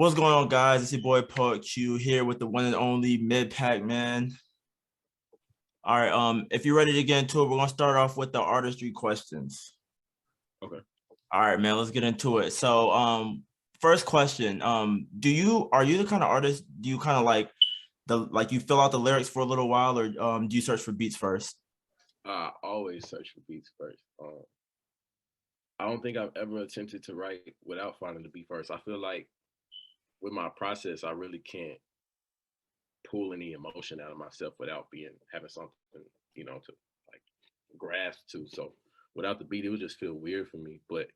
What's going on, guys? It's your boy Poet Q here with the one and only Midpack, man. All right, if you're ready to get into it, we're gonna start off with the artistry questions. Okay. All right, man, let's get into it. So, first question, are you the kind of artist, do you kind of like you fill out the lyrics for a little while, or do you search for beats first? I always search for beats first. I don't think I've ever attempted to write without finding the beat first. I feel like with my process, I really can't pull any emotion out of myself without having something, to like grasp to. So without the beat, it would just feel weird for me. But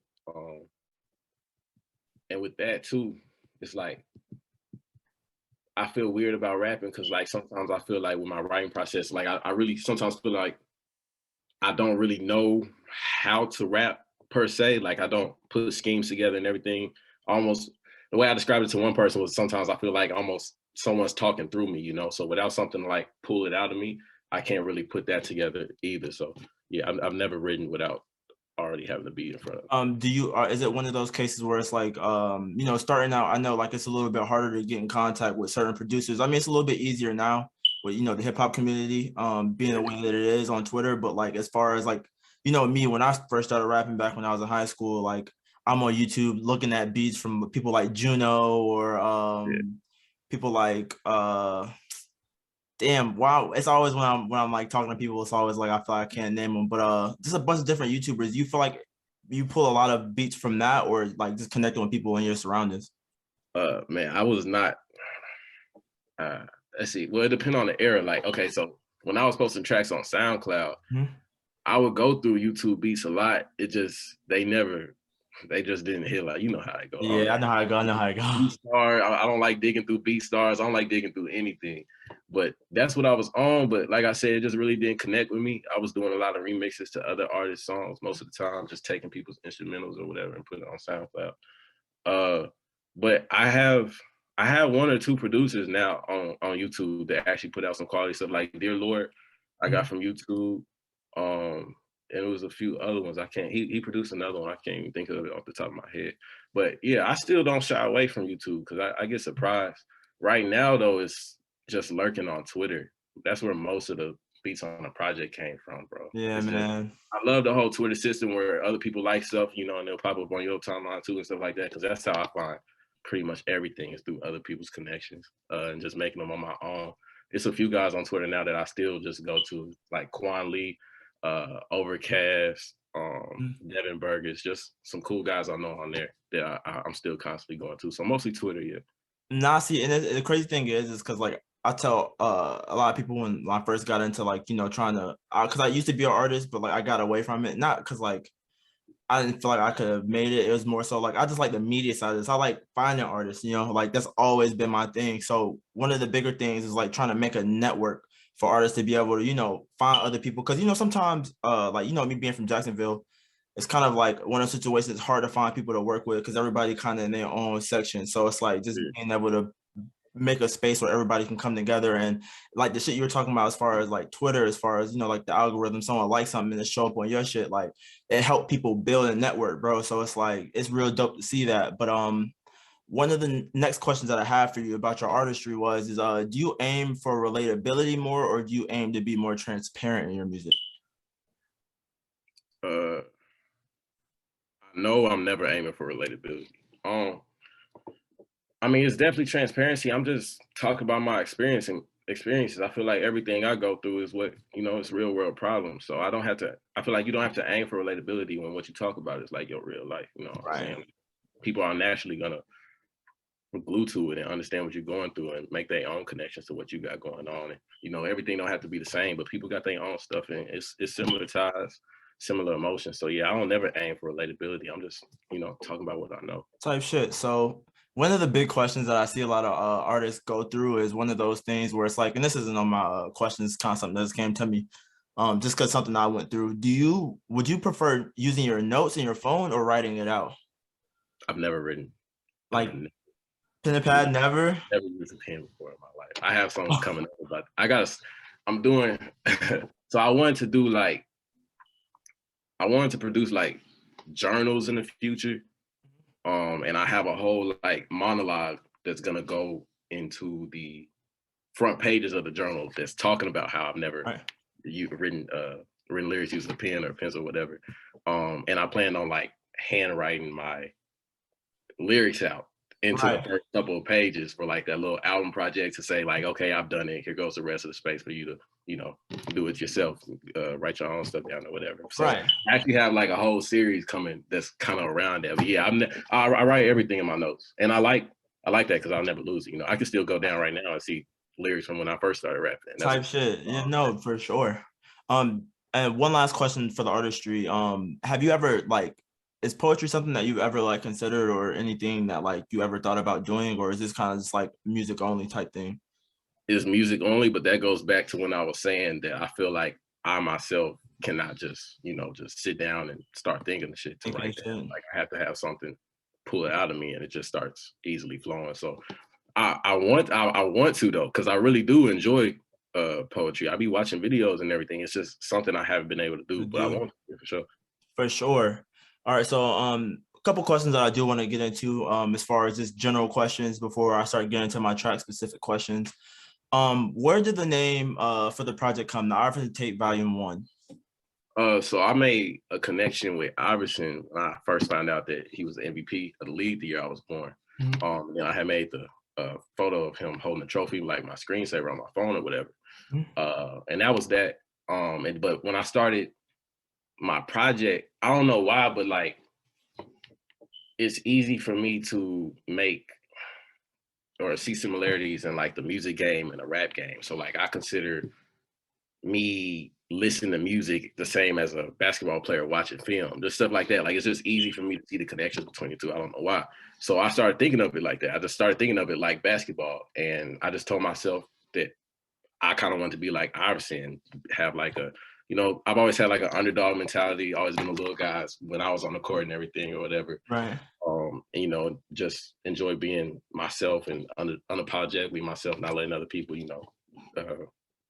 and with that too, it's like I feel weird about rapping because like sometimes I feel like with my writing process, like I really sometimes feel like I don't really know how to rap per se. Like I don't put schemes together and everything. Almost the way I described it to one person was sometimes I feel like almost someone's talking through me, So without something to like pull it out of me, I can't really put that together either. So yeah, I've never written without already having the beat in front of me. Is it one of those cases where it's like starting out, I know like it's a little bit harder to get in contact with certain producers. I mean, it's a little bit easier now with the hip hop community being the way that it is on Twitter, but like as far as like me, when I first started rapping back when I was in high school, like I'm on YouTube looking at beats from people like Juno or people like damn, wow. It's always when I'm like talking to people, it's always like I feel like I can't name them, but just a bunch of different YouTubers. You feel like you pull a lot of beats from that, or like just connecting with people in your surroundings? Man, I was not let's see. Well, it depends on the era. Like, okay, so when I was posting tracks on SoundCloud, I would go through YouTube beats a lot. They just didn't hit. Like, you know how it go. Yeah, I know how it go. I know how it go. Star. I don't like digging through beat stars. I don't like digging through anything. But that's what I was on. But like I said, it just really didn't connect with me. I was doing a lot of remixes to other artists' songs most of the time, just taking people's instrumentals or whatever and putting it on SoundCloud. But I have one or two producers now on YouTube that actually put out some quality stuff. Like Dear Lord, I got from YouTube. And it was a few other ones. He produced another one. I can't even think of it off the top of my head. But yeah, I still don't shy away from YouTube because I get surprised. Right now though, it's just lurking on Twitter. That's where most of the beats on the project came from, bro. Yeah, It's just, man. I love the whole Twitter system where other people like stuff, and they'll pop up on your timeline too and stuff like that. Because that's how I find pretty much everything is through other people's connections and just making them on my own. It's a few guys on Twitter now that I still just go to, like Quan Lee, Overcast, Devin Burgers, just some cool guys I know on there that I'm still constantly going to. So mostly Twitter, yeah. Nah, see, and the crazy thing is because like I tell a lot of people when I first got into like trying to because I used to be an artist, but like I got away from it, not because like I didn't feel like I could have made it. It was more so like I just like the media side of this. I like finding artists, like that's always been my thing. So one of the bigger things is like trying to make a network for artists to be able to, find other people. Cause sometimes like, me being from Jacksonville, it's kind of like one of the situations it's hard to find people to work with because everybody kind of in their own section. So it's like just being able to make a space where everybody can come together and like the shit you were talking about as far as like Twitter, as far as like the algorithm, someone likes something and it show up on your shit, like it helped people build a network, bro. So it's like it's real dope to see that. But one of the next questions that I have for you about your artistry is do you aim for relatability more, or do you aim to be more transparent in your music? I know I'm never aiming for relatability. I mean, it's definitely transparency. I'm just talking about my experiences. I feel like everything I go through is what, it's real world problems. So I feel like you don't have to aim for relatability when what you talk about is like your real life. You know what I'm saying? People are naturally gonna glue to it and understand what you're going through and make their own connections to what you got going on. And, everything don't have to be the same, but people got their own stuff and it's similar ties, similar emotions. So yeah, I don't never aim for relatability. I'm just, talking about what I know. Type shit. So one of the big questions that I see a lot of artists go through is one of those things where it's like, and this isn't on my questions concept that just came to me, just because something I went through. Would you prefer using your notes in your phone or writing it out? I've never written. Like pen and pad, never? Never used a pen before in my life. I have something coming up, but I'm doing, so I wanted to produce like journals in the future. And I have a whole like monologue that's gonna go into the front pages of the journal that's talking about how I've never written lyrics using a pen or a pencil or whatever. And I plan on like handwriting my lyrics out into the first couple of pages for like that little album project to say like, okay, I've done it. Here goes the rest of the space for you to, you know, do it yourself, write your own stuff down or whatever. So I actually have like a whole series coming that's kind of around that. But yeah, I write everything in my notes, and I like that because I'll never lose it. You know, I can still go down right now and see lyrics from when I first started rapping. Type shit. Yeah, no, for sure. And one last question for the artistry. Have you ever like, is poetry something that you ever like considered, or anything that like you ever thought about doing, or is this kind of just like music only type thing? It's music only, but that goes back to when I was saying that I feel like I myself cannot just, you know, just sit down and start thinking the shit to write that. Like I have to have something pull it out of me, and it just starts easily flowing. So I want to though, because I really do enjoy poetry. I be watching videos and everything. It's just something I haven't been able to do, but I want to for sure. For sure. All right, so a couple questions that I do want to get into as far as just general questions before I start getting into my track specific questions. Where did the name for the project come, the Iverson Tape Volume 1? So I made a connection with Iverson when I first found out that he was the MVP of the league the year I was born. And I had made the photo of him holding the trophy, like my screensaver on my phone or whatever. And that was that. But when I started my project, I don't know why, but like it's easy for me to make or see similarities in like the music game and the rap game. So like I consider me listening to music the same as a basketball player watching film, just stuff like that. Like it's just easy for me to see the connections between the two. I don't know why. So I started thinking of it like that. I just started thinking of it like basketball. And I just told myself that I kind of want to be like Iverson, have like a, you know, I've always had like an underdog mentality, always been a little guy when I was on the court and everything or whatever. Right. And, you know, just enjoy being myself and unapologetically myself, not letting other people, you know,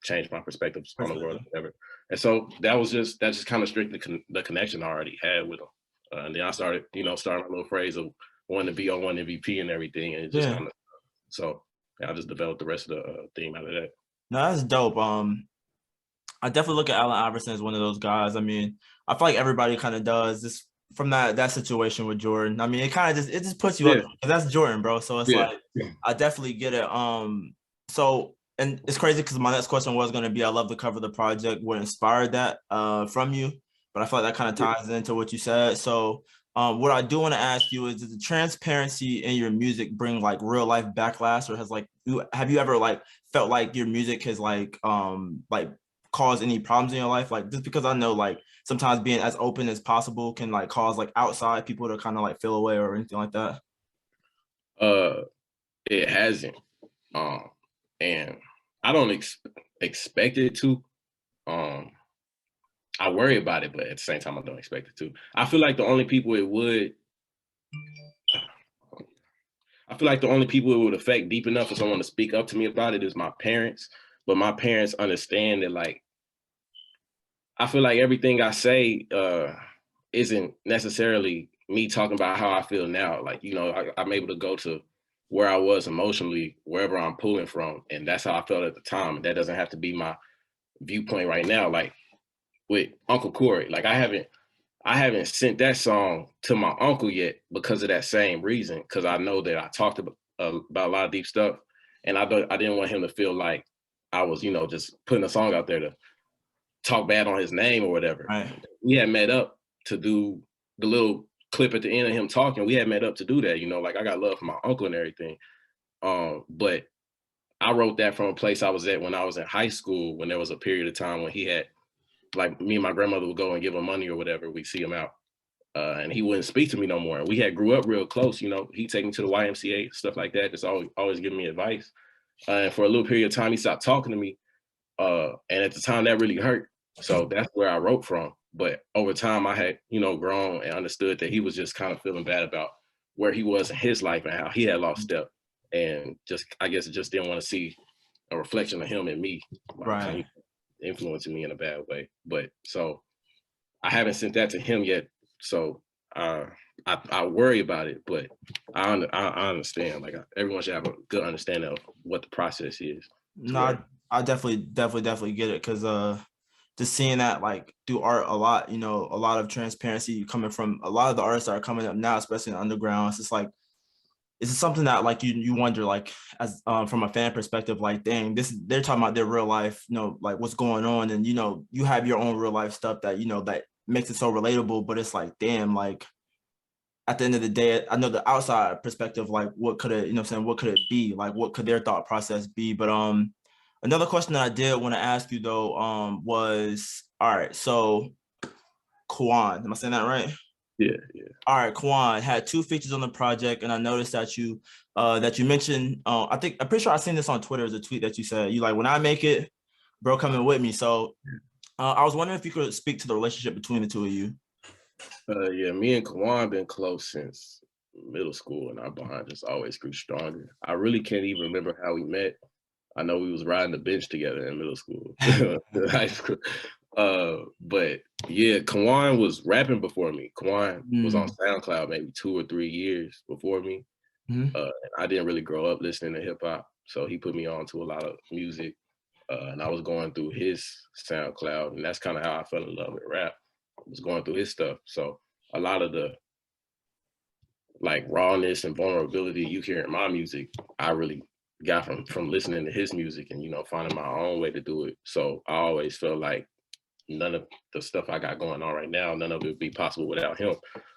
change my perspectives on the world or whatever. And so that just kind of strictly the connection I already had with him. And then I started, you know, starting a little phrase of wanting to be on one MVP and everything. And it just kind of, so I just developed the rest of the theme out of that. No, that's dope. I definitely look at Allen Iverson as one of those guys. I mean, I feel like everybody kind of does this from that situation with Jordan. I mean, it kind of just puts you up, because that's Jordan, bro. So it's like I definitely get it. So, and it's crazy because my next question was going to be, I love the cover of the project. What inspired that from you? But I feel like that kind of ties into what you said. So what I do want to ask you is, does the transparency in your music bring like real life backlash, or have you ever like felt like your music has like cause any problems in your life? Like, just because I know like sometimes being as open as possible can like cause like outside people to kind of like feel away or anything like that. It hasn't. And I don't expect it to. I worry about it, but at the same time, I don't expect it to. I feel like the only people it would affect deep enough for someone to speak up to me about it is my parents. But my parents understand that, like, I feel like everything I say isn't necessarily me talking about how I feel now. Like, you know, I'm able to go to where I was emotionally, wherever I'm pulling from. And that's how I felt at the time. And that doesn't have to be my viewpoint right now. Like with Uncle Corey, like I haven't sent that song to my uncle yet because of that same reason. Cause I know that I talked about a lot of deep stuff, and I didn't want him to feel like I was, you know, just putting a song out there to talk bad on his name or whatever. Right. We had met up to do the little clip at the end of him talking. We had met up to do that, you know, like I got love for my uncle and everything. But I wrote that from a place I was at when I was in high school, when there was a period of time when he had, like, me and my grandmother would go and give him money or whatever. We'd see him out. And he wouldn't speak to me no more. And we had grew up real close, you know. He'd take me to the YMCA, stuff like that, just always giving me advice. And for a little period of time, he stopped talking to me. And at the time, that really hurt. So that's where I wrote from. But over time, I had, you know, grown and understood that he was just kind of feeling bad about where he was in his life and how he had lost step. And just, I guess, just didn't want to see a reflection of him and me, right, influencing me in a bad way. But so I haven't sent that to him yet. So I I worry about it, but I understand. Like everyone should have a good understanding of what the process is. No, I definitely get it because just seeing that like through art a lot, you know, a lot of transparency coming from a lot of the artists that are coming up now, especially in the underground. It's just like it's something that like you wonder like as from a fan perspective, like dang, this they're talking about their real life, you know, like what's going on, and you know, you have your own real life stuff that you know that makes it so relatable, but it's like damn, like at the end of the day, I know the outside perspective, like what could it, you know what I'm saying, what could it be? Like what could their thought process be? But another question that I did want to ask you though, was all right, so Quan, am I saying that right? Yeah, yeah. All right, Quan had 2 features on the project, and I noticed that you mentioned, I think I'm pretty sure I seen this on Twitter as a tweet that you said you like when I make it, bro, coming with me. So I was wondering if you could speak to the relationship between the two of you. Yeah, me and Kawan been close since middle school, and our bond just always grew stronger. I really can't even remember how we met. I know we was riding the bench together in middle school, high school. But yeah, Kawan was rapping before me. Kawan was on SoundCloud maybe 2 or 3 years before me. And I didn't really grow up listening to hip hop, so he put me on to a lot of music. And I was going through his SoundCloud, and that's kind of how I fell in love with rap. I was going through his stuff. So a lot of the like rawness and vulnerability you hear in my music, I really got from listening to his music and, you know, finding my own way to do it. So I always felt like none of the stuff I got going on right now, none of it would be possible without him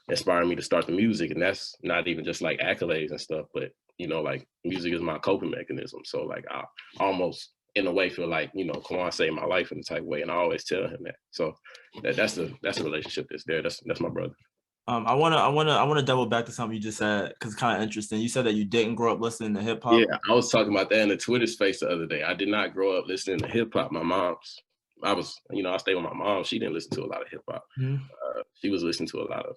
inspiring me to start the music. And that's not even just like accolades and stuff, but, you know, like music is my coping mechanism. So like I almost in a way feel like, you know, Quan saved my life in a type of way. And I always tell him that. So that's the relationship that's there. That's my brother. I wanna double back to something you just said because it's kind of interesting. You said that you didn't grow up listening to hip hop. Yeah, I was talking about that in the Twitter space the other day. I did not grow up listening to hip hop. I was, you know, I stayed with my mom. She didn't listen to a lot of hip hop. She was listening to a lot of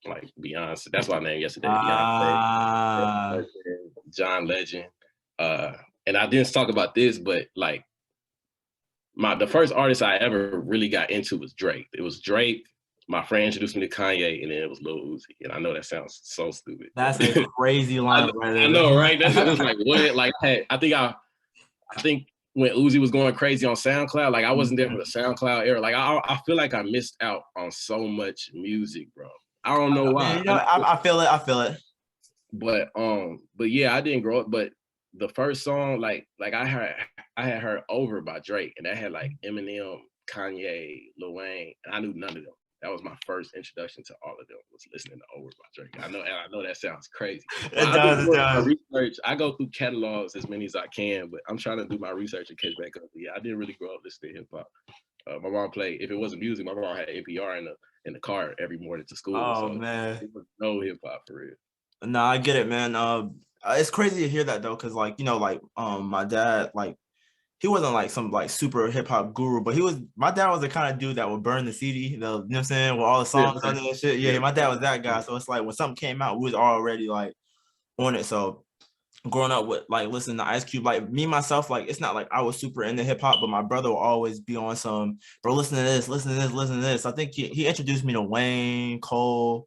like Beyonce. That's why I named yesterday Beyonce, John Legend. And I didn't talk about this, but like the first artist I ever really got into was Drake. It was Drake. My friend introduced me to Kanye, and then it was Lil Uzi. And I know that sounds so stupid. That's a crazy line right there. I know, right? It was like what? Like I think when Uzi was going crazy on SoundCloud, like I wasn't there for the SoundCloud era. Like I feel like I missed out on so much music, bro. I don't know why. You know, I feel it. I feel it. But yeah, I didn't grow up. But the first song, like I had heard "Over" by Drake, and that had like Eminem, Kanye, Lil Wayne, and I knew none of them. That was my first introduction to all of them, was listening to "Over" by Drake. I know that sounds crazy. It does. Research. I go through catalogs as many as I can, but I'm trying to do my research and catch back up. But yeah, I didn't really grow up listening to hip hop. My mom played. If it wasn't music, my mom had NPR in the car every morning to school. Oh so man, it was no hip hop for real. No, I get it, man. It's crazy to hear that though, because like you know, like my dad, like he wasn't like some like super hip hop guru, but my dad was the kind of dude that would burn the CD, you know what I'm saying, with all the songs on it and shit. Yeah, my dad was that guy. So it's like when something came out, we was already like on it. So growing up with like listening to Ice Cube, like me myself, like it's not like I was super into hip hop, but my brother will always be on some, bro, listen to this, listen to this, listen to this. I think he introduced me to Wayne, Cole.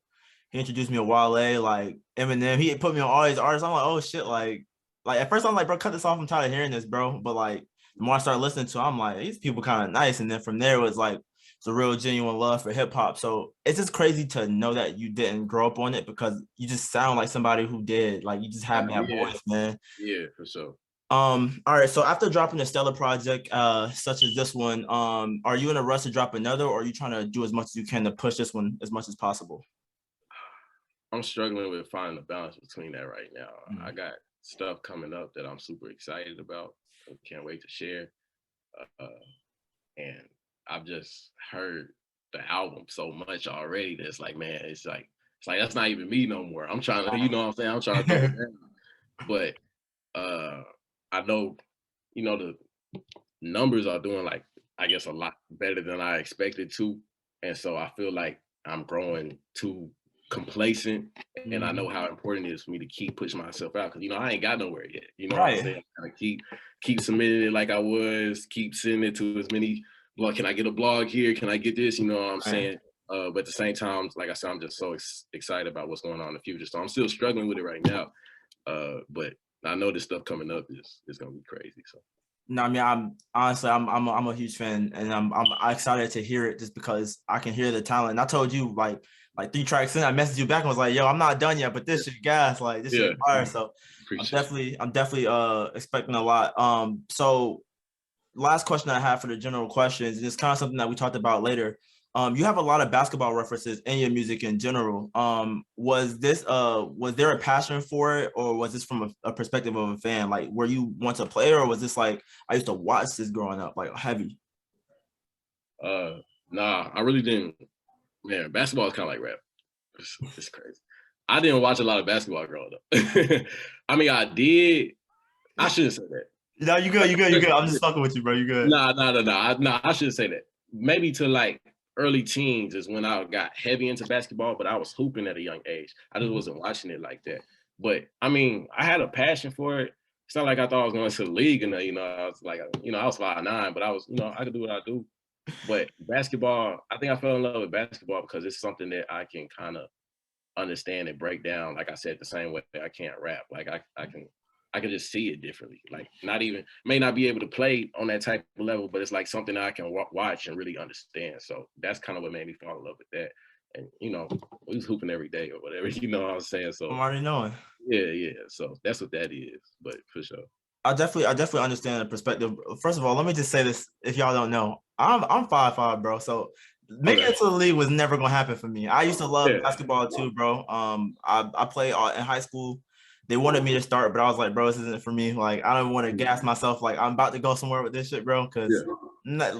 He introduced me to Wale, like Eminem. He put me on all these artists. I'm like, oh shit, like at first I'm like, bro, cut this off. I'm tired of hearing this, bro. But like the more I started listening to, I'm like, these people kind of nice. And then from there it was like it's a real genuine love for hip hop. So it's just crazy to know that you didn't grow up on it because you just sound like somebody who did. Like you just have that voice, man. Yeah, for sure. All right. So after dropping a stellar project, such as this one, are you in a rush to drop another, or are you trying to do as much as you can to push this one as much as possible? I'm struggling with finding the balance between that right now. I got stuff coming up that I'm super excited about. I can't wait to share. And I've just heard the album so much already that's like, man, it's like that's not even me no more. I'm trying to, you know what I'm saying? I'm trying to throw it down. But I know, you know, the numbers are doing like, I guess, a lot better than I expected to. And so I feel like I'm growing too complacent, and I know how important it is for me to keep pushing myself out, because you know I ain't got nowhere yet. You know what I'm saying? I keep submitting it like I was, keep sending it to as many. Can I get a blog here? Can I get this? You know what I'm saying? But at the same time, like I said, I'm just so excited about what's going on in the future. So I'm still struggling with it right now. But I know this stuff coming up is gonna be crazy. So. No, I mean, I'm a huge fan, and I'm excited to hear it just because I can hear the talent. And I told you like 3 tracks in, I messaged you back and was like, "Yo, I'm not done yet, but this shit gas, like this shit fire." So I'm definitely expecting a lot. So last question I have for the general questions, and it's kind of something that we talked about later. You have a lot of basketball references in your music in general. Was there a passion for it, or was this from a perspective of a fan? Like, were you once a player, or was this like I used to watch this growing up, like heavy? Nah, I really didn't. Man, basketball is kind of like rap. It's crazy. I didn't watch a lot of basketball growing up. I mean, I did. I shouldn't say that. No, you good. I'm just fucking with you, bro. You good. Nah, I shouldn't say that. Maybe to like early teens is when I got heavy into basketball, but I was hooping at a young age. I just wasn't watching it like that. But I mean, I had a passion for it. It's not like I thought I was going to the league and I was like, I was 5'9", but I was, I could do what I do. But basketball, I think I fell in love with basketball because it's something that I can kind of understand and break down. Like I said, the same way I can't rap. Like I can just see it differently. Like may not be able to play on that type of level, but it's like something I can watch and really understand. So that's kind of what made me fall in love with that. And we was hooping every day or whatever. You know what I'm saying? So I'm already knowing. Yeah. So that's what that is. But for sure. I definitely understand the perspective. First of all, let me just say this: if y'all don't know, I'm 5'5", bro. So making it to the league was never gonna happen for me. I used to love basketball too, bro. I played in high school. They wanted me to start, but I was like, bro, this isn't for me. Like, I don't want to gas myself. Like, I'm about to go somewhere with this shit, bro. Because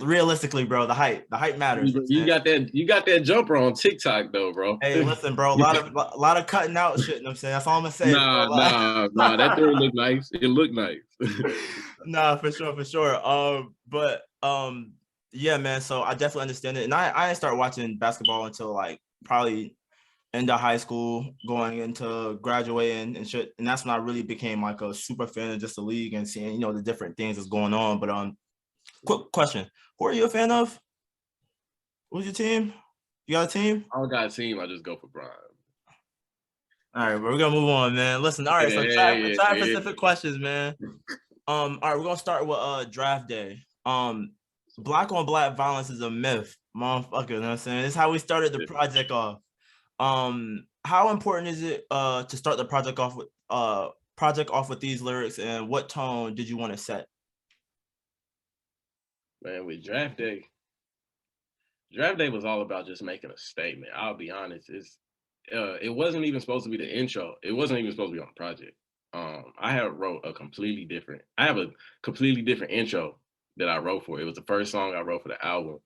realistically, bro, the height matters. You got that jumper on TikTok though, bro. Hey, listen, bro, a lot of cutting out shit. You know what I'm saying? That's all I'm gonna say. Nah. That thing look nice. It looked nice. Nah, for sure. Yeah, man. So I definitely understand it, and I didn't start watching basketball until like probably into high school, going into graduating and shit. And that's when I really became like a super fan of just the league and seeing the different things that's going on. But quick question: who are you a fan of? Who's your team? You got a team? I don't got a team. I just go for Brian. All right, we're gonna move on, man. Listen, all right, so try specific questions, man. All right, we're gonna start with draft day. Black on black violence is a myth, motherfucker. You know what I'm saying? This is how we started the project off. How important is it to start the project off with these lyrics, and what tone did you want to set? Man, with draft day was all about just making a statement. I'll be honest. It wasn't even supposed to be the intro. It wasn't even supposed to be on the project. I have a completely different intro that I wrote for. It was the first song I wrote for the album.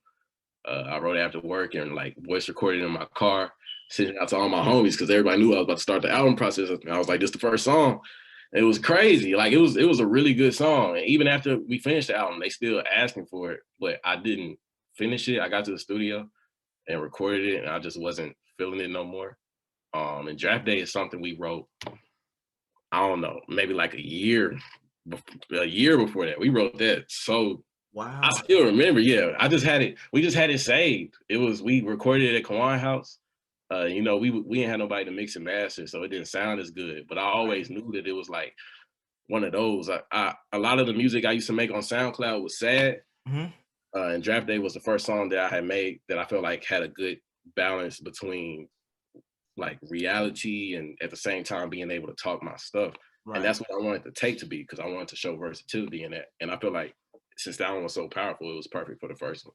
I wrote it after work and like voice recorded in my car, sending out to all my homies because everybody knew I was about to start the album process. And I was like, this is the first song. And it was crazy. Like it was a really good song. And even after we finished the album, they still asking for it, but I didn't finish it. I got to the studio and recorded it and I just wasn't feeling it no more. And Draft Day is something we wrote, I don't know, maybe like a year before that. We wrote that. So wow. I still remember. Yeah, we just had it saved. We recorded it at Quan house. We didn't have nobody to mix and master, so it didn't sound as good. But I always knew that it was like one of those. A lot of the music I used to make on SoundCloud was sad. Mm-hmm. And Draft Day was the first song that I had made that I felt like had a good balance between like reality and at the same time being able to talk my stuff. Right. And that's what I wanted the tape to be because I wanted to show versatility in that. And I feel like since that one was so powerful, it was perfect for the first one.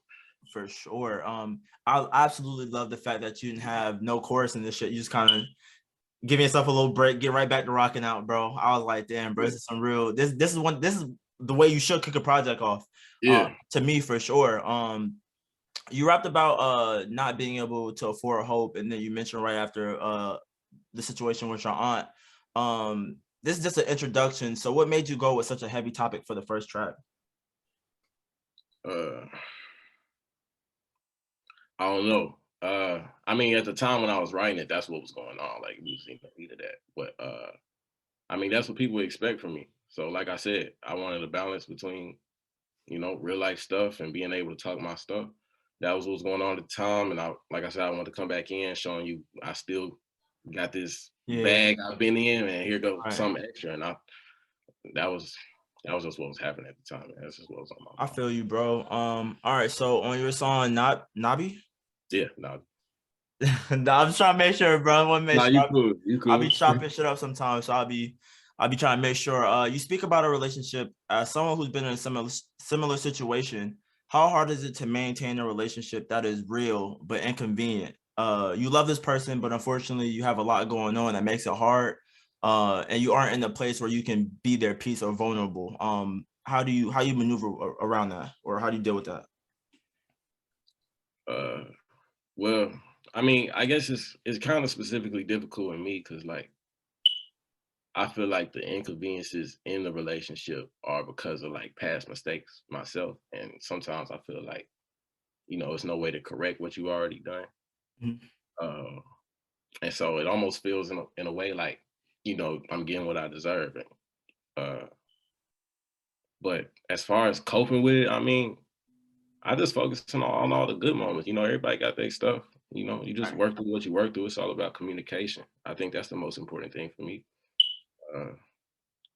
For sure. I absolutely love the fact that you didn't have no chorus in this shit. You just kind of give yourself a little break, get right back to rocking out, bro. I was like, damn, bro, this is some real. This is the way you should kick a project off. Yeah. To me, for sure. You rapped about not being able to afford hope, and then you mentioned right after the situation with your aunt. This is just an introduction. So, what made you go with such a heavy topic for the first track? I don't know. I mean, at the time when I was writing it, that's what was going on. Like, we was in the heat of that. But I mean, that's what people expect from me. So, like I said, I wanted a balance between, real life stuff and being able to talk my stuff. that was what was going on at the time. And like I said, I wanted to come back in showing you I still got this bag I've been in, and here goes some extra. And that was just what was happening at the time. Man. That's just what was on my mind. I feel you, bro. All right. So on your song, Nabi? Yeah, no. No, I'm just trying to make sure, bro. I want to make sure. You cool. You cool. I'll be chopping shit up sometimes, so I'll be trying to make sure. You speak about a relationship as someone who's been in a similar situation. How hard is it to maintain a relationship that is real but inconvenient? You love this person, but unfortunately, you have a lot going on that makes it hard. And you aren't in a place where you can be their peace or vulnerable. How do you maneuver around that, or how do you deal with that? Well, I mean, I guess it's kind of specifically difficult in me because like I feel like the inconveniences in the relationship are because of like past mistakes myself, and sometimes I feel like it's no way to correct what you already done, and so it almost feels in a way like I'm getting what I deserve, but as far as coping with it, I mean, I just focus on all the good moments. Everybody got their stuff. You just work through what you work through. It's all about communication. I think that's the most important thing for me.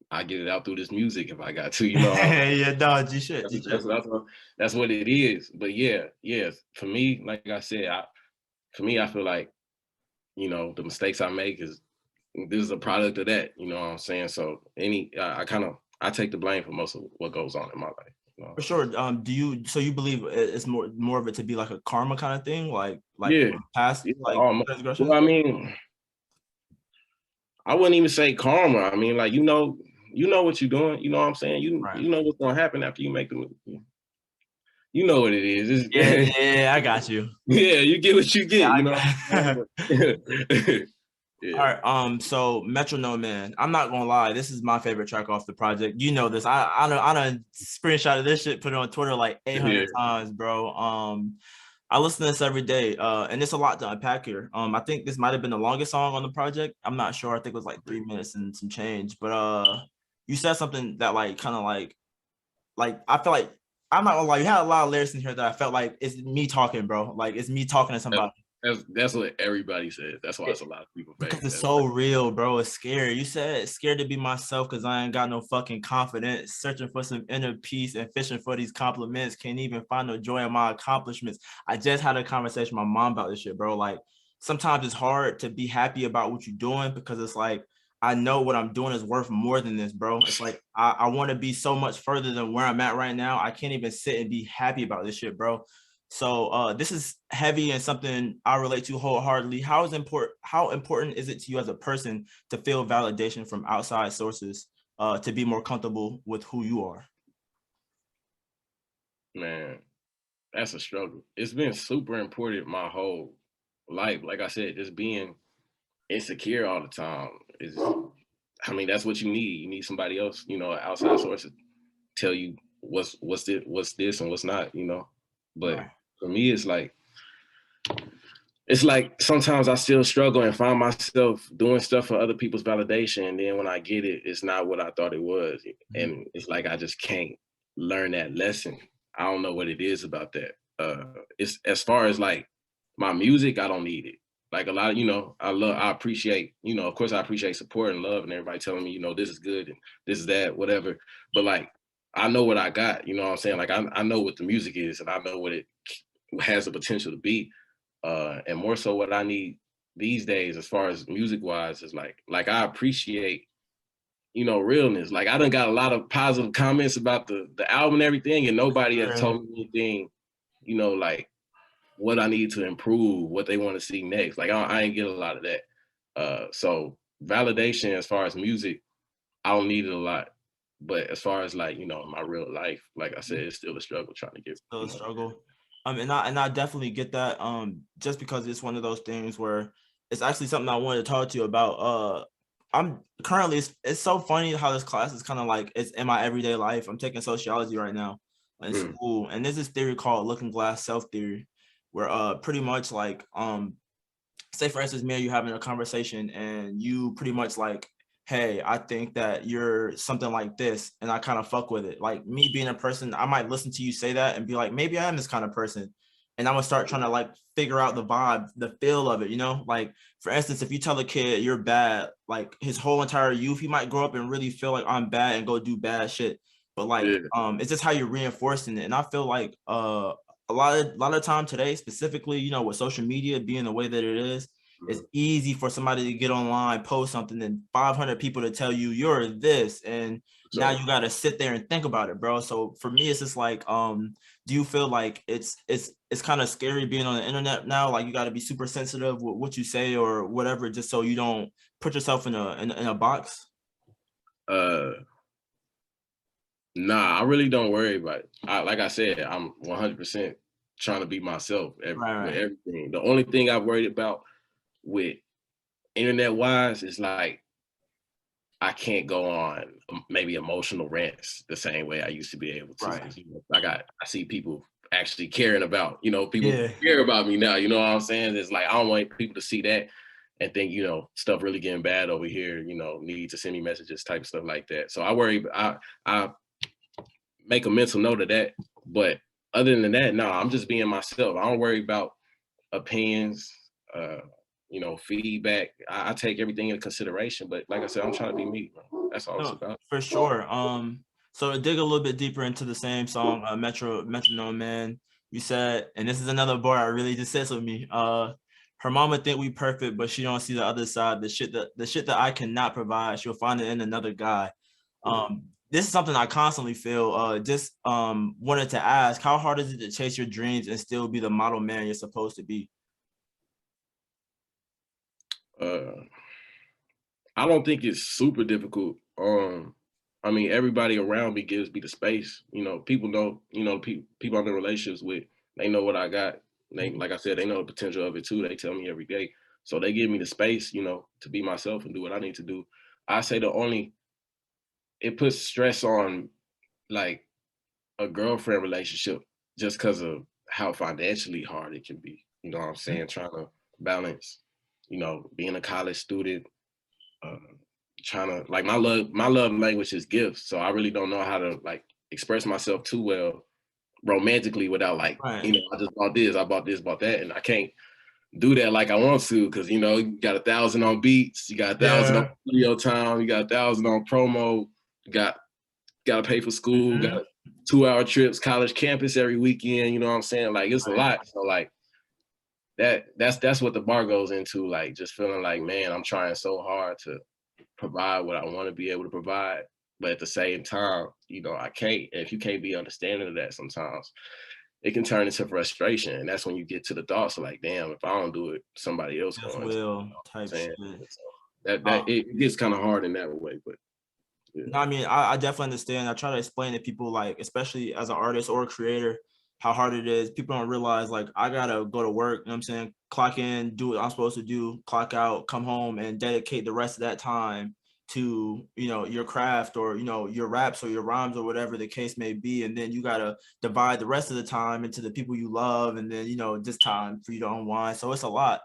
I get it out through this music if I got to. Yeah, dog, you should. That's what it is. But yeah. For me, like I said, I feel like the mistakes I make this is a product of that. You know what I'm saying? So I take the blame for most of what goes on in my life. For sure. So you believe it's more of it to be like a karma kind of thing, like past transgressions? Well, I mean, I wouldn't even say karma. I mean, like you know what you're doing. You know what I'm saying? You know what's gonna happen after you make the movie. You know what it is. Yeah, I got you. Yeah, you get what you get. Yeah. All right. So Metronome Man, I'm not gonna lie, this is my favorite track off the project. You know this. I done screenshotted this shit, put it on Twitter like 800 times, bro. I listen to this every day, and it's a lot to unpack here. I think this might have been the longest song on the project. I'm not sure. I think it was like 3 minutes and some change. But you said something that like kind of like I feel like I'm not gonna lie. You had a lot of lyrics in here that I felt like it's me talking, bro. Like it's me talking to somebody. That's what everybody says. That's why it's a lot of people. Because it's so real, bro. It's scary. You said scared to be myself because I ain't got no fucking confidence. Searching for some inner peace and fishing for these compliments. Can't even find no joy in my accomplishments. I just had a conversation with my mom about this shit, bro. Like sometimes it's hard to be happy about what you're doing because it's like I know what I'm doing is worth more than this, bro. It's like I want to be so much further than where I'm at right now. I can't even sit and be happy about this shit, bro. So this is heavy and something I relate to wholeheartedly. How important is it to you as a person to feel validation from outside sources to be more comfortable with who you are? Man, that's a struggle. It's been super important my whole life. Like I said, just being insecure all the time is, I mean, that's what you need. You need somebody else, outside sources tell you what's this and what's not, But for me, it's like sometimes I still struggle and find myself doing stuff for other people's validation. And then when I get it, it's not what I thought it was. And it's like I just can't learn that lesson. I don't know what it is about that. It's as far as like my music, I don't need it. Like a lot of, I appreciate, of course I appreciate support and love and everybody telling me, this is good and this is that, whatever. But like, I know what I got, you know what I'm saying? Like I know what the music is and I know what it has the potential to be. And more so what I need these days as far as music wise is like I appreciate, realness. Like I done got a lot of positive comments about the album and everything, and nobody has told me anything, like what I need to improve, what they want to see next. Like I ain't get a lot of that. So validation as far as music, I don't need it a lot. But as far as like, my real life, like I said, it's still a struggle trying to get. Still a struggle. And I definitely get that. Just because it's one of those things where it's actually something I wanted to talk to you about. I'm currently, it's so funny how this class is kind of like it's in my everyday life. I'm taking sociology right now in school, and there's this theory called looking glass self theory, where pretty much like say for instance me and you having a conversation and you pretty much like, hey, I think that you're something like this, and I kind of fuck with it. Like me being a person, I might listen to you say that and be like, maybe I am this kind of person. and I'm gonna start trying to like figure out the vibe, the feel of it, you know? Like for instance, if you tell a kid you're bad, like his whole entire youth, he might grow up and really feel like I'm bad and go do bad shit. But like Yeah. it's just how you're reinforcing it. And I feel like a lot of time today, specifically, you know, with social media being the way that it is, it's easy for somebody to get online, post something, and 500 people to tell you you're this, and now So you got to sit there and think about it, bro. So for me, it's just like, do you feel like it's kind of scary being on the internet now? Like you got to be super sensitive with what you say or whatever, just so you don't put yourself in a box. uh nah, I really don't worry about it. Like I said, I'm 100% trying to be myself Right, with right, everything. The only thing I've worried about with internet wise is like I can't go on maybe emotional rants the same way I used to be able to, right. because you know, I see people actually caring about, you know, people Yeah, care about me now. You know what I'm saying? It's like I don't want people to see that and think, you know, stuff really getting bad over here. You know, need to send me messages, type of stuff like that. So I make a mental note of that. But other than that, no, I'm just being myself. I don't worry about opinions. Uh, you know, feedback. I take everything into consideration. But like I said, I'm trying to be me, bro. That's all it's no, about. for sure. So to dig a little bit deeper into the same song, Metronome Man, you said, and this is another bar I really just sits with me. Her mama think we perfect, but she don't see the other side. The shit that I cannot provide, she'll find it in another guy. This is something I constantly feel. Just wanted to ask, how hard is it to chase your dreams and still be the model man you're supposed to be? Uh, I don't think it's super difficult. I mean, everybody around me gives me the space. You know, people know. You know, people I'm in relationships with, they know what I got. They, like I said, they know the potential of it too. They tell me every day, so they give me the space, you know, to be myself and do what I need to do. I say the only it puts stress on like a girlfriend relationship just because of how financially hard it can be. You know what I'm saying? Trying to balance, you know, being a college student, uh, trying to like my love language is gifts, so I really don't know how to like express myself too well romantically without like, Right. you know, I just bought this, I bought this, bought that, and I can't do that like I want to because you know you got 1,000 on beats, you got 1,000 on Yeah. studio time, you got 1,000 on promo, you got to pay for school, got Mhm. 2-hour trips, college campus every weekend. You know what I'm saying? Like it's a Right. lot. So like that's what the bar goes into. Like just feeling like, man, I'm trying so hard to provide what I want to be able to provide, but at the same time, you know, I can't. If you can't be understanding of that, sometimes it can turn into frustration, and that's when you get to the thoughts of like, damn, if I don't do it, somebody else That's going to. You will know what I'm type saying? shit. So that Uh, it gets kind of hard in that way, but yeah. No, I mean, I definitely understand. I try to explain to people, like, especially as an artist or a creator, how hard it is. People don't realize, like, I gotta go to work, you know what I'm saying? Clock in, do what I'm supposed to do, clock out, come home, and dedicate the rest of that time to, you know, your craft or, you know, your raps or your rhymes or whatever the case may be. And then you gotta divide the rest of the time into the people you love, and then, you know, just time for you to unwind. So it's a lot.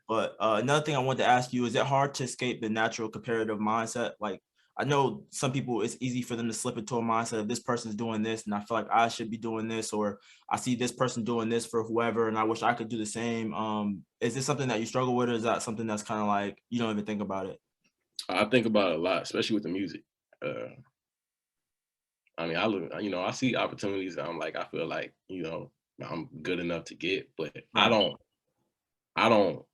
But another thing I wanted to ask you, is it hard to escape the natural comparative mindset? Like, I know some people, it's easy for them to slip into a mindset of this person's doing this and I feel like I should be doing this, or I see this person doing this for whoever and I wish I could do the same. Is this something that you struggle with, or is that something that's kind of like you don't even think about it? I think about it a lot, especially with the music. Uh, I mean, I look, you know, I see opportunities. I'm like, I feel like, you know, I'm good enough to get, but Right, I don't.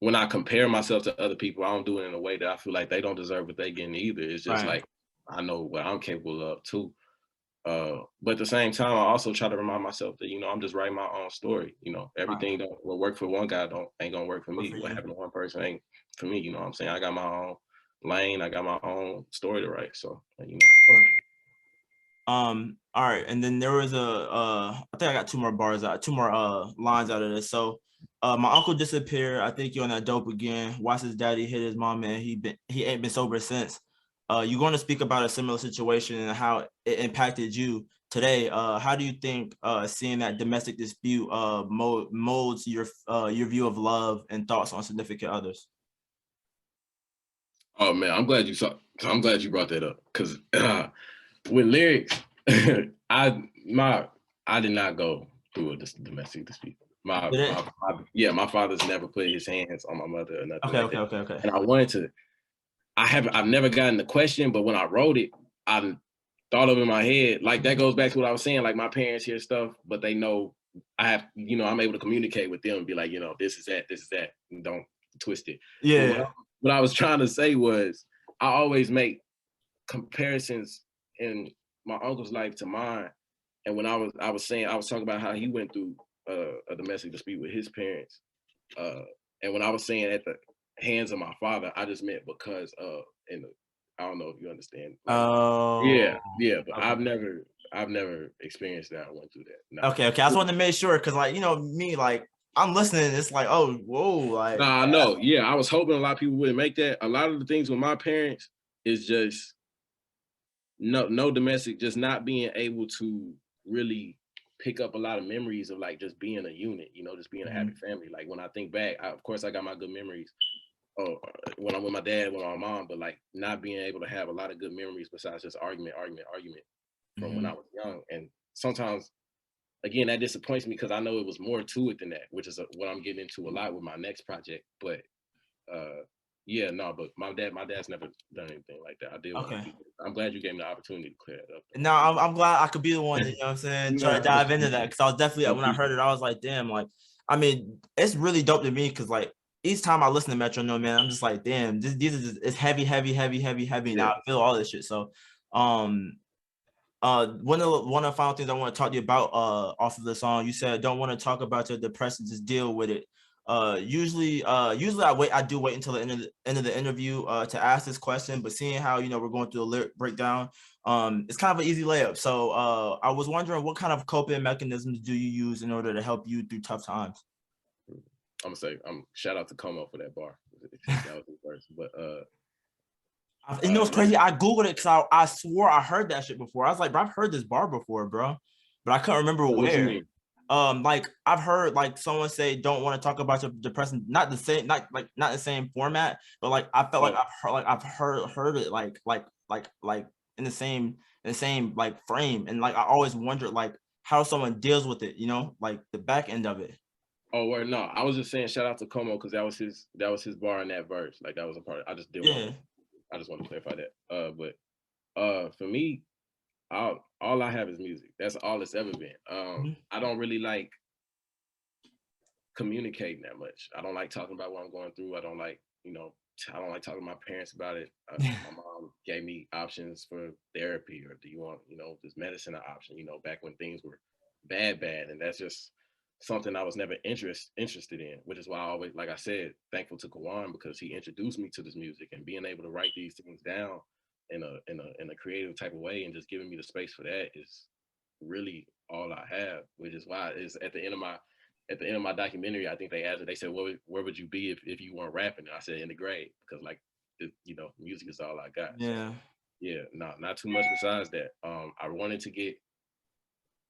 When I compare myself to other people, I don't do it in a way that I feel like they don't deserve what they getting either. It's just right, like I know what I'm capable of too. But at the same time, I also try to remind myself that, you know, I'm just writing my own story. You know, right. everything don't what work for one guy don't ain't gonna work for Good me. for What you. happened to one person ain't for me. You know what I'm saying? I got my own lane. I got my own story to write. So you know. Sure. All right, and then there was I think I got two more bars out, two more lines out of this. So my uncle disappeared. I think you're on that dope again. Watched his daddy hit his mom, and he ain't been sober since. You're going to speak about a similar situation and how it impacted you today. How do you think seeing that domestic dispute molds your view of love and thoughts on significant others? Oh man, I'm glad you brought that up because with lyrics, I my I did not go through a domestic dispute. My father's never put his hands on my mother or nothing like that. Okay. And I wanted to. I've never gotten the question, but when I wrote it, I thought of it in my head. Like that goes back to what I was saying. Like my parents hear stuff, but they know I have, I'm able to communicate with them and be like, this is that, and don't twist it. Yeah. What I was trying to say was, I always make comparisons in my uncle's life to mine. And when I was talking about how he went through a domestic dispute with his parents. And when I was saying at the hands of my father, I just meant because I don't know if you understand. Like, yeah, but okay. I've never experienced that. I went through that. No. Okay. I just wanted to make sure, because like, me, like I'm listening, it's like, oh, whoa, like. Nah, I know. Yeah, I was hoping a lot of people wouldn't make that. A lot of the things with my parents is just no domestic, just not being able to really pick up a lot of memories of like just being a unit, just being a happy family. Like when I think back, of course I got my good memories when I'm with my dad, with my mom, but like not being able to have a lot of good memories besides just argument from when I was young. And sometimes, again, that disappoints me because I know it was more to it than that, which is what I'm getting into a lot with my next project. But but my dad's never done anything like that. I did. Okay. I'm glad you gave me the opportunity to clear it up. No, I'm glad I could be the one, you know what I'm saying, try to dive into that, because I was definitely, when I heard it, I was like, damn, like, I mean, it's really dope to me, because like each time I listen to Metro No, man, I'm just like, damn, these are just, it's heavy. Yeah. Now I feel all this shit. So one of the final things I want to talk to you about off of the song, you said don't want to talk about your depression, just deal with it. Usually I do wait until the end of the interview to ask this question, but seeing how we're going through a lyric breakdown, it's kind of an easy layup. So I was wondering, what kind of coping mechanisms do you use in order to help you through tough times? I'm gonna say shout out to Como for that bar. That was his verse, but it's crazy. I googled it because I swore I heard that shit before. I was like, bro, I've heard this bar before, bro, but I couldn't remember where. Like I've heard like someone say, don't want to talk about your depression, not the same format, but like I felt like I've heard it like in the same like frame, and like I always wondered like how someone deals with it, like the back end of it. Oh, word, no, I was just saying shout out to Como because that was his bar in that verse. Like that was a part. I just want to clarify that. But for me, all I have is music. That's all it's ever been. I don't really like communicating that much. I don't like talking about what I'm going through. I don't like, I don't like talking to my parents about it. My mom gave me options for therapy, or do you want, this medicine an option, back when things were bad. And that's just something I was never interested in, which is why I always, like I said, thankful to Quan because he introduced me to this music, and being able to write these things down in a creative type of way and just giving me the space for that is really all I have, which is why it's at the end of my documentary, I think they asked it, they said, where would you be if you weren't rapping? And I said in the grave, because like, music is all I got. Yeah. So, yeah, not too much besides that. I wanted to get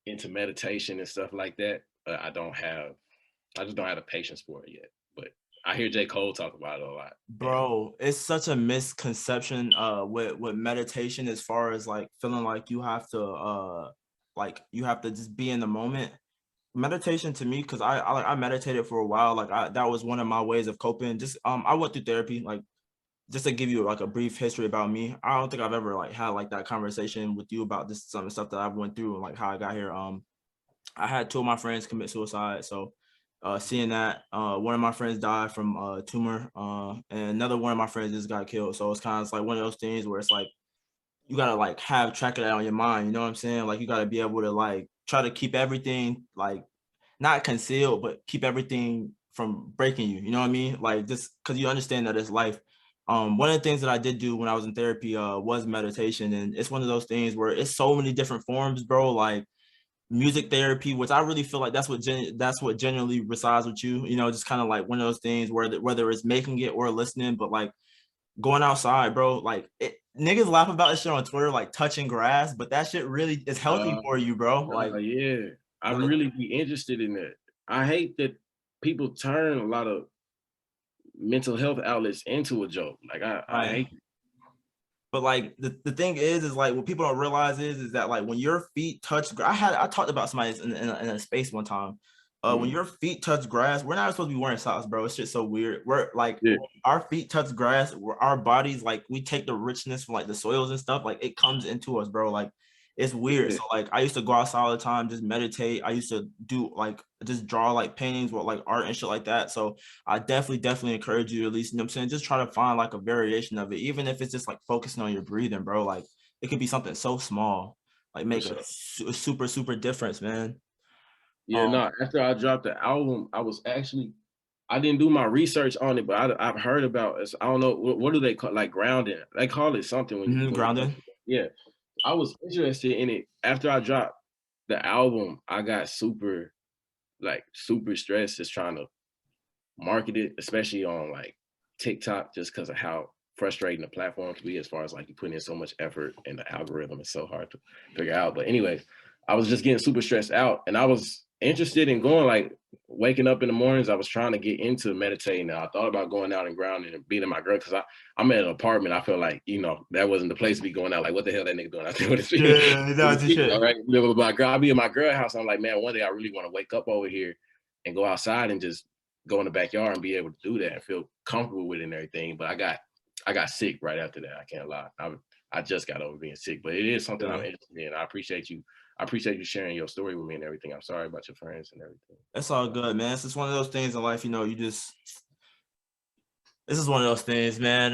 into meditation and stuff like that, but I just don't have the patience for it yet. But I hear J. Cole talk about it a lot. Bro, it's such a misconception with meditation, as far as like feeling like you have to just be in the moment. Meditation to me, because I meditated for a while, like that was one of my ways of coping. Just I went through therapy, like just to give you like a brief history about me. I don't think I've ever like had like that conversation with you about just some stuff that I've went through and like how I got here. I had 2 of my friends commit suicide, so seeing that, one of my friends died from a tumor, and another one of my friends just got killed. So it's kind of like one of those things where it's like you gotta like have track of that on your mind. You know what I'm saying? Like you gotta be able to like try to keep everything like not concealed, but keep everything from breaking you. You know what I mean? Like just because you understand that it's life. One of the things that I did do when I was in therapy was meditation, and it's one of those things where it's so many different forms, bro. Like music therapy, which I really feel like that's what genuinely resides with you. Just kind of like one of those things where whether it's making it or listening, but like going outside, bro. Like niggas laugh about this shit on Twitter, like touching grass, but that shit really is healthy for you, bro. Like yeah, I'd really be interested in that. I hate that people turn a lot of mental health outlets into a joke. Like I hate it. But like the thing is like what people don't realize is that like when your feet touch, I talked about somebody in a space one time. When your feet touch grass, we're not supposed to be wearing socks, bro. It's just so weird. We're like Yeah. when our feet touch grass, our bodies like we take the richness from like the soils and stuff, like it comes into us, bro. Like it's weird. Yeah. So like I used to go outside all the time, just meditate. I used to do like just draw like paintings with like art and shit like that. So I definitely encourage you at least, you know what I'm saying, just try to find like a variation of it, even if it's just like focusing on your breathing, bro. Like it could be something so small, like make sure. a super difference, man. Yeah, no, after I dropped the album, I didn't do my research on it, but I've heard about it. I don't know, what do they call, like grounding? They call it something when you Grounding. yeah. I was interested in it. After I dropped the album, I got super stressed just trying to market it, especially on like TikTok, just because of how frustrating the platform can be as far as like you put in so much effort and the algorithm is so hard to figure out. But anyway, I was just getting super stressed out and I was interested in going, like waking up in the mornings. I was trying to get into meditating. I thought about going out and grounding and beating my girl because I'm in an apartment. I feel like, that wasn't the place to be going out. Like, what the hell that nigga doing out there with his Yeah, that's the shit. all right, live with my girl. I'll be in my girl house. I'm like, man, one day I really want to wake up over here and go outside and just go in the backyard and be able to do that and feel comfortable with it and everything. But I got sick right after that. I can't lie. I just got over being sick, but it is something I'm interested in. I appreciate you sharing your story with me and everything. I'm sorry about your friends and everything. That's all good, man. It's just one of those things in life, this is one of those things, man.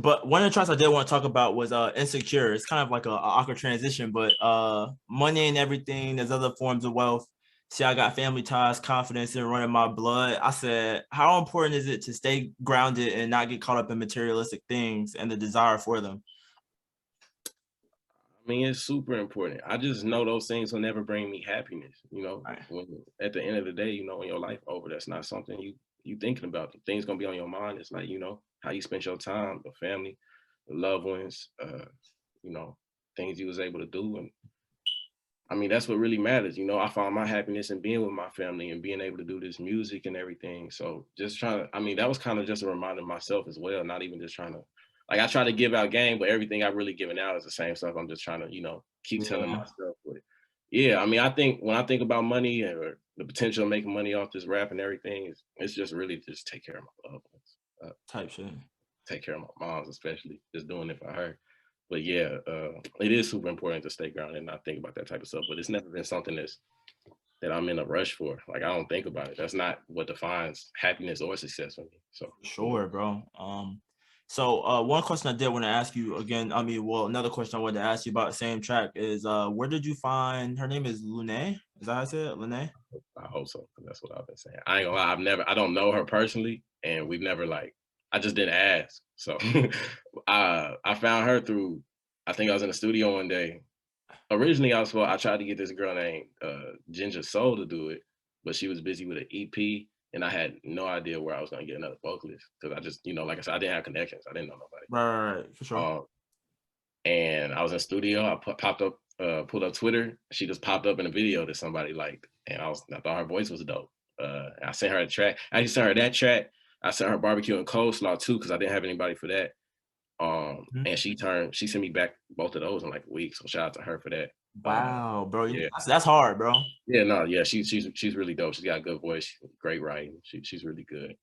But one of the tracks I did want to talk about was Insecure. It's kind of like a awkward transition, but money ain't everything. There's other forms of wealth. See, I got family ties, confidence in running my blood. I said, how important is it to stay grounded and not get caught up in materialistic things and the desire for them? I mean, it's super important. I just know those things will never bring me happiness. Right. When at the end of the day, when your life over, that's not something you thinking about. The things gonna be on your mind. It's like, how you spent your time, the family, the loved ones, things you was able to do. And I mean, that's what really matters. I found my happiness in being with my family and being able to do this music and everything. So just that was kind of just a reminder of myself as well, not even just trying to, like, I try to give out game, but everything I've really given out is the same stuff. I'm just trying to, keep telling myself. But yeah, I mean, I think when I think about money or the potential of making money off this rap and everything, it's just really just take care of my loved ones. Type shit. Take care of my moms, especially just doing it for her. But yeah, it is super important to stay grounded and not think about that type of stuff. But it's never been something that I'm in a rush for. Like, I don't think about it. That's not what defines happiness or success for me. So sure, bro. So one question I did want to ask you again. I mean, well, another question I wanted to ask you about the same track is where did you find her name is Lune? Is that how I said it? Lune? I hope so. That's what I've been saying. I ain't gonna lie, I don't know her personally, and we've never I just didn't ask. So I found her through, I think I was in the studio one day. Originally I tried to get this girl named Ginger Soul to do it, but she was busy with an EP and I had no idea where I was gonna get another vocalist because I just, like I said, I didn't have connections. I didn't know nobody. Right, for sure. And I was in studio. I pulled up Twitter. She just popped up in a video that somebody liked, and I thought her voice was dope. I sent her a track. I sent her that track. I sent her barbecue and coleslaw too because I didn't have anybody for that. And she sent me back both of those in like a week. So shout out to her for that. Wow, bro. Yeah, That's hard, bro. Yeah, no, yeah, she's really dope. She's got a good voice, great writing. She's really good.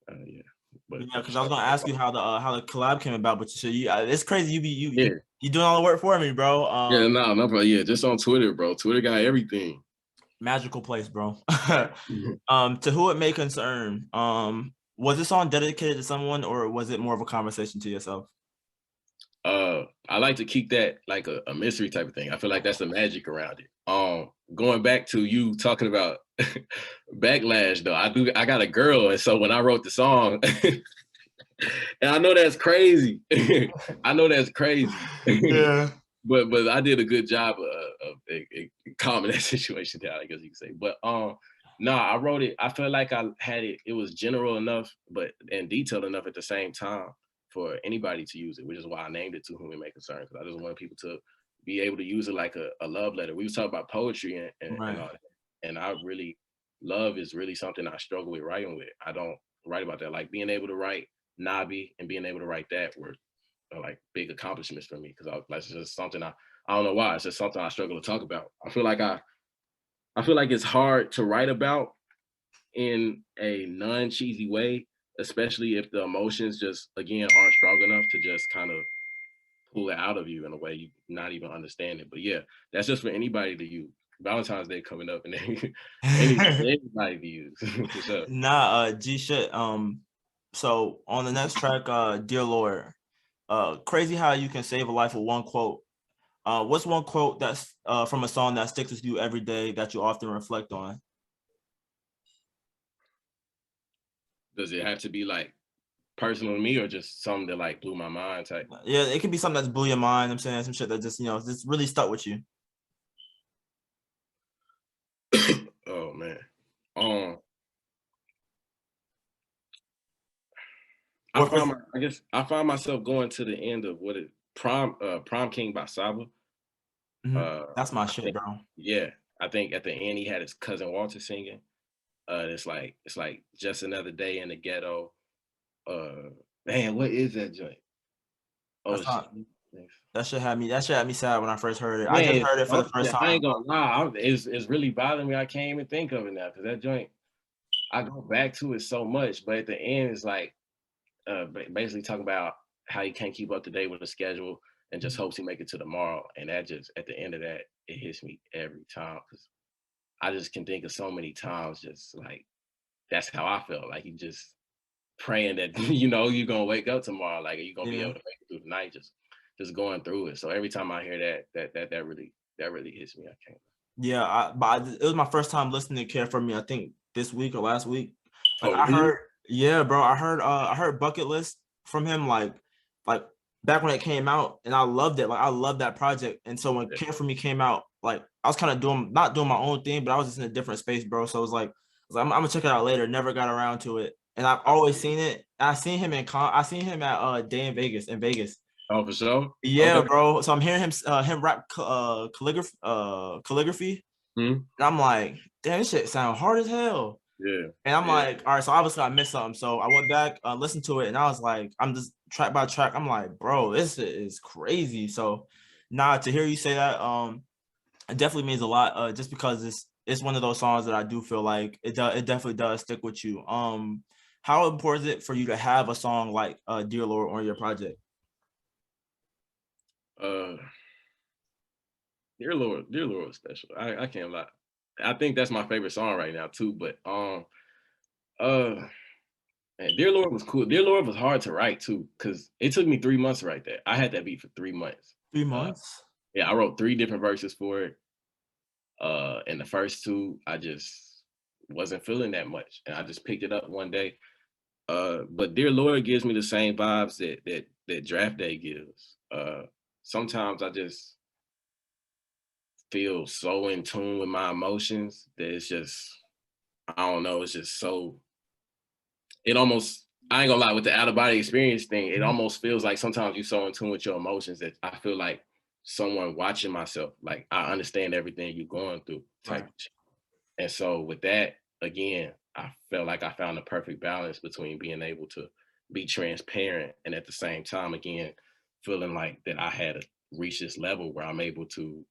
Yeah. But yeah, because I was gonna ask you how the collab came about, but it's crazy. You doing all the work for me, bro. No, bro. Yeah, just on Twitter, bro. Twitter got everything. Magical place, bro. To who it may concern, was this song dedicated to someone or was it more of a conversation to yourself? I like to keep that like a mystery type of thing. I feel like that's the magic around it. Going back to you talking about backlash though, I got a girl, and so when I wrote the song, and I know that's crazy. I know that's crazy. Yeah. But I did a good job of calming that situation down, I guess you could say. But no, I wrote it. I felt like I had it. It was general enough, and detailed enough at the same time for anybody to use it, which is why I named it To Whom It May Concern, because I just wanted people to be able to use it like a love letter. We was talking about poetry and all that, and love is really something I struggle with writing with. I don't write about that. Like being able to write Nabi and being able to write that were like big accomplishments for me, because I like, it's just something I don't know why, it's just something I struggle to talk about. I feel like it's hard to write about in a non-cheesy way, especially if the emotions just again aren't strong enough to just kind of pull it out of you in a way you not even understand it. But yeah, that's just for anybody to use. Valentine's Day coming up, and anybody to use for sure. Nah, G shit. So on the next track, Dear Lord, crazy how you can save a life with one quote. What's one quote that's from a song that sticks with you every day that you often reflect on? Does it have to be like personal to me, or just something that like blew my mind type? Yeah, it could be something that's blew your mind. I'm saying some shit that just just really stuck with you. Oh man. I find myself going to the end of what it Prom King by Saba. That's my I shit, think, bro. yeah, I think at the end he had his cousin Walter singing. It's like just another day in the ghetto. Man, what is that joint? Oh, That's not that shit had me sad when I first heard it. I just man, heard it for the first I time. ain't gonna lie, it's really bothering me. I can't even think of it now, because that joint, I go back to it so much, but at the end it's like basically talking about how he can't keep up to date with the schedule and just hopes he make it to tomorrow. And that just at the end of that, it hits me every time, because I just can think of so many times just like that's how I felt. Like you just praying that you're gonna wake up tomorrow, like you're gonna be Yeah. able to make it through the night, just going through it. So every time I hear that really hits me. I can't. Yeah, it was my first time listening to Care for Me, I think this week or last week. Like Oh, I really? heard, yeah, bro, I heard Bucket List from him like back when it came out, and I loved it. Like I loved that project. And so when Yeah. Care for Me came out, like I was kind of not doing my own thing, but I was just in a different space, bro. So it was like, I'm gonna check it out later. Never got around to it. And I've always seen it. I seen him I seen him at Day in Vegas. Oh, for sure. Yeah, Okay. bro. So I'm hearing him rap calligraphy. Hmm. And I'm like, damn, this shit sound hard as hell. Yeah. And I'm Yeah. like, all right, so obviously I missed something. So I went back, listened to it, and I was like, I'm just track by track. I'm like, bro, this shit is crazy. So now to hear you say that, it definitely means a lot. Just because it's one of those songs that I do feel like it definitely does stick with you. How important is it for you to have a song like Dear Lord on your project? Uh, Dear Lord was special. I can't lie. I think that's my favorite song right now too. But uh man, Dear Lord was cool. Dear Lord was hard to write too, because it took me 3 months to write that. I had that beat for 3 months. 3 months? Yeah, I wrote 3 different verses for it. And the first two, I just wasn't feeling that much. And I just picked it up one day. But Dear Lord gives me the same vibes that Draft Day gives. Sometimes I just feel so in tune with my emotions that it's just, I don't know, it's just so, it almost, I ain't gonna lie, with the out of body experience thing, it almost feels like sometimes you're so in tune with your emotions that I feel like someone watching myself, like I understand everything you're going through type Right. of shit. And so with that, again, I felt like I found the perfect balance between being able to be transparent and at the same time, again, feeling like that I had reached this level where I'm able to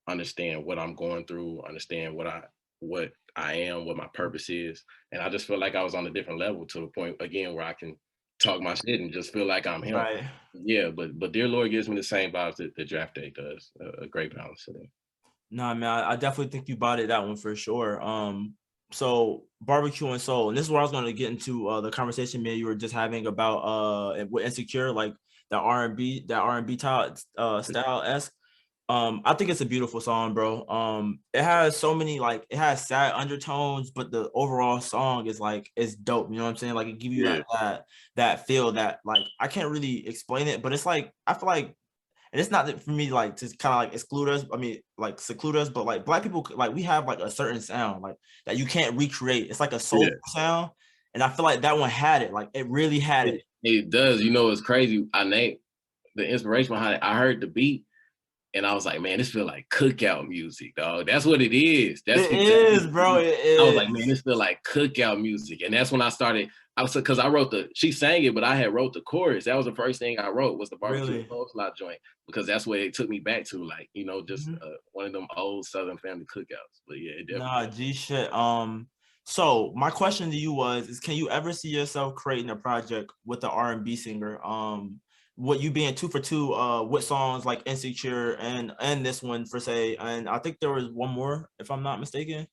understand what I'm going through, understand what I am, what my purpose is. And I just feel like I was on a different level, to the point again where I can talk my shit and just feel like I'm him. Right. Yeah, but Dear Lord gives me the same vibes that the Draft Day does. A great balance to that. Nah, man, I definitely think you bought it that one for sure. So barbecue and soul, and this is where I was going to get into the conversation me and you were just having about with Insecure, like the R&B style esque. I think it's a beautiful song, bro. It has so many, like, it has sad undertones, but the overall song is like, it's dope. You know what I'm saying? Like it give you Yeah, that feel that, like, I can't really explain it, but it's like, I feel like, and it's not that for me like to kind of like exclude us. I mean, like seclude us, but like Black people, like we have like a certain sound like that you can't recreate. It's like a soulful yeah. sound, and I feel like that one had it. Like it really had it. It does. You know, it's crazy. I named the inspiration behind it. I heard the beat, And I was like, man, this feel like cookout music, dog. That's what it is. That's It is, bro. It I was like, man, is. this feel like cookout music. And that's when I started. I was because I wrote she sang it, but I had wrote the chorus. That was the first thing I wrote was the barbecue and Really? coleslaw joint because that's what it took me back to, like, just Mhm. one of them old Southern family cookouts. But yeah, it Nah, definitely. G shit. So my question to you is can you ever see yourself creating a project with an R&B singer? What you being two for two, with songs like Insecure and this one for say, and I think there was one more, if I'm not mistaken.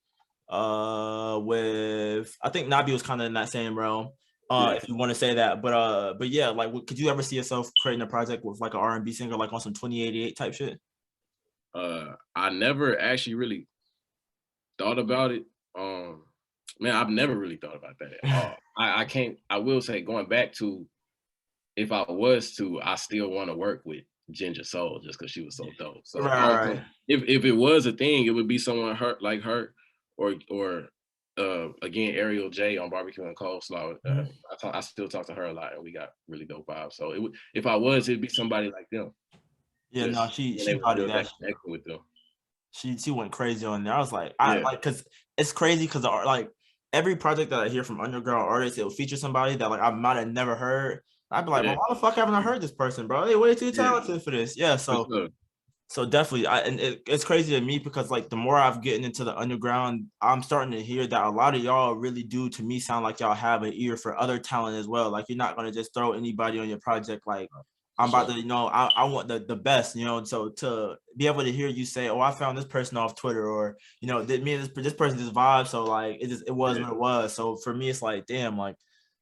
With I think Nabi was kind of in that same realm. Yeah. If you want to say that, but yeah, like, could you ever see yourself creating a project with like an R&B singer, like on some 2088 type shit? I never actually really thought about it. Man, I've never really thought about that at all. I can't. I will say, going back to if I was to, I still want to work with Ginger Soul just because she was so dope. So I don't Right. think if it was a thing, it would be someone hurt like her, or again Ariel J on Barbecue and Coleslaw. Mhm. I still talk to her a lot, and we got really dope vibes. So if I was, it'd be somebody like them. Yeah, no, Just she being she able to bodied build that that shit. connection with them. She went crazy on there. I was like, I Yeah, like because it's crazy because like every project that I hear from underground artists, it'll feature somebody that like I might have never heard. I'd be like, well, yeah, why the fuck haven't I heard this person, bro? They way too yeah. talented for this. Yeah, For so sure. so definitely, it's crazy to me because like the more I've gotten into the underground, I'm starting to hear that a lot of y'all really do to me sound like y'all have an ear for other talent as well. Like you're not gonna just throw anybody on your project. Like For I'm about sure. to, I want the best, So to be able to hear you say, oh, I found this person off Twitter, or that me and this person just vibe. So like it was Yeah, what it was. So for me, it's like, damn, like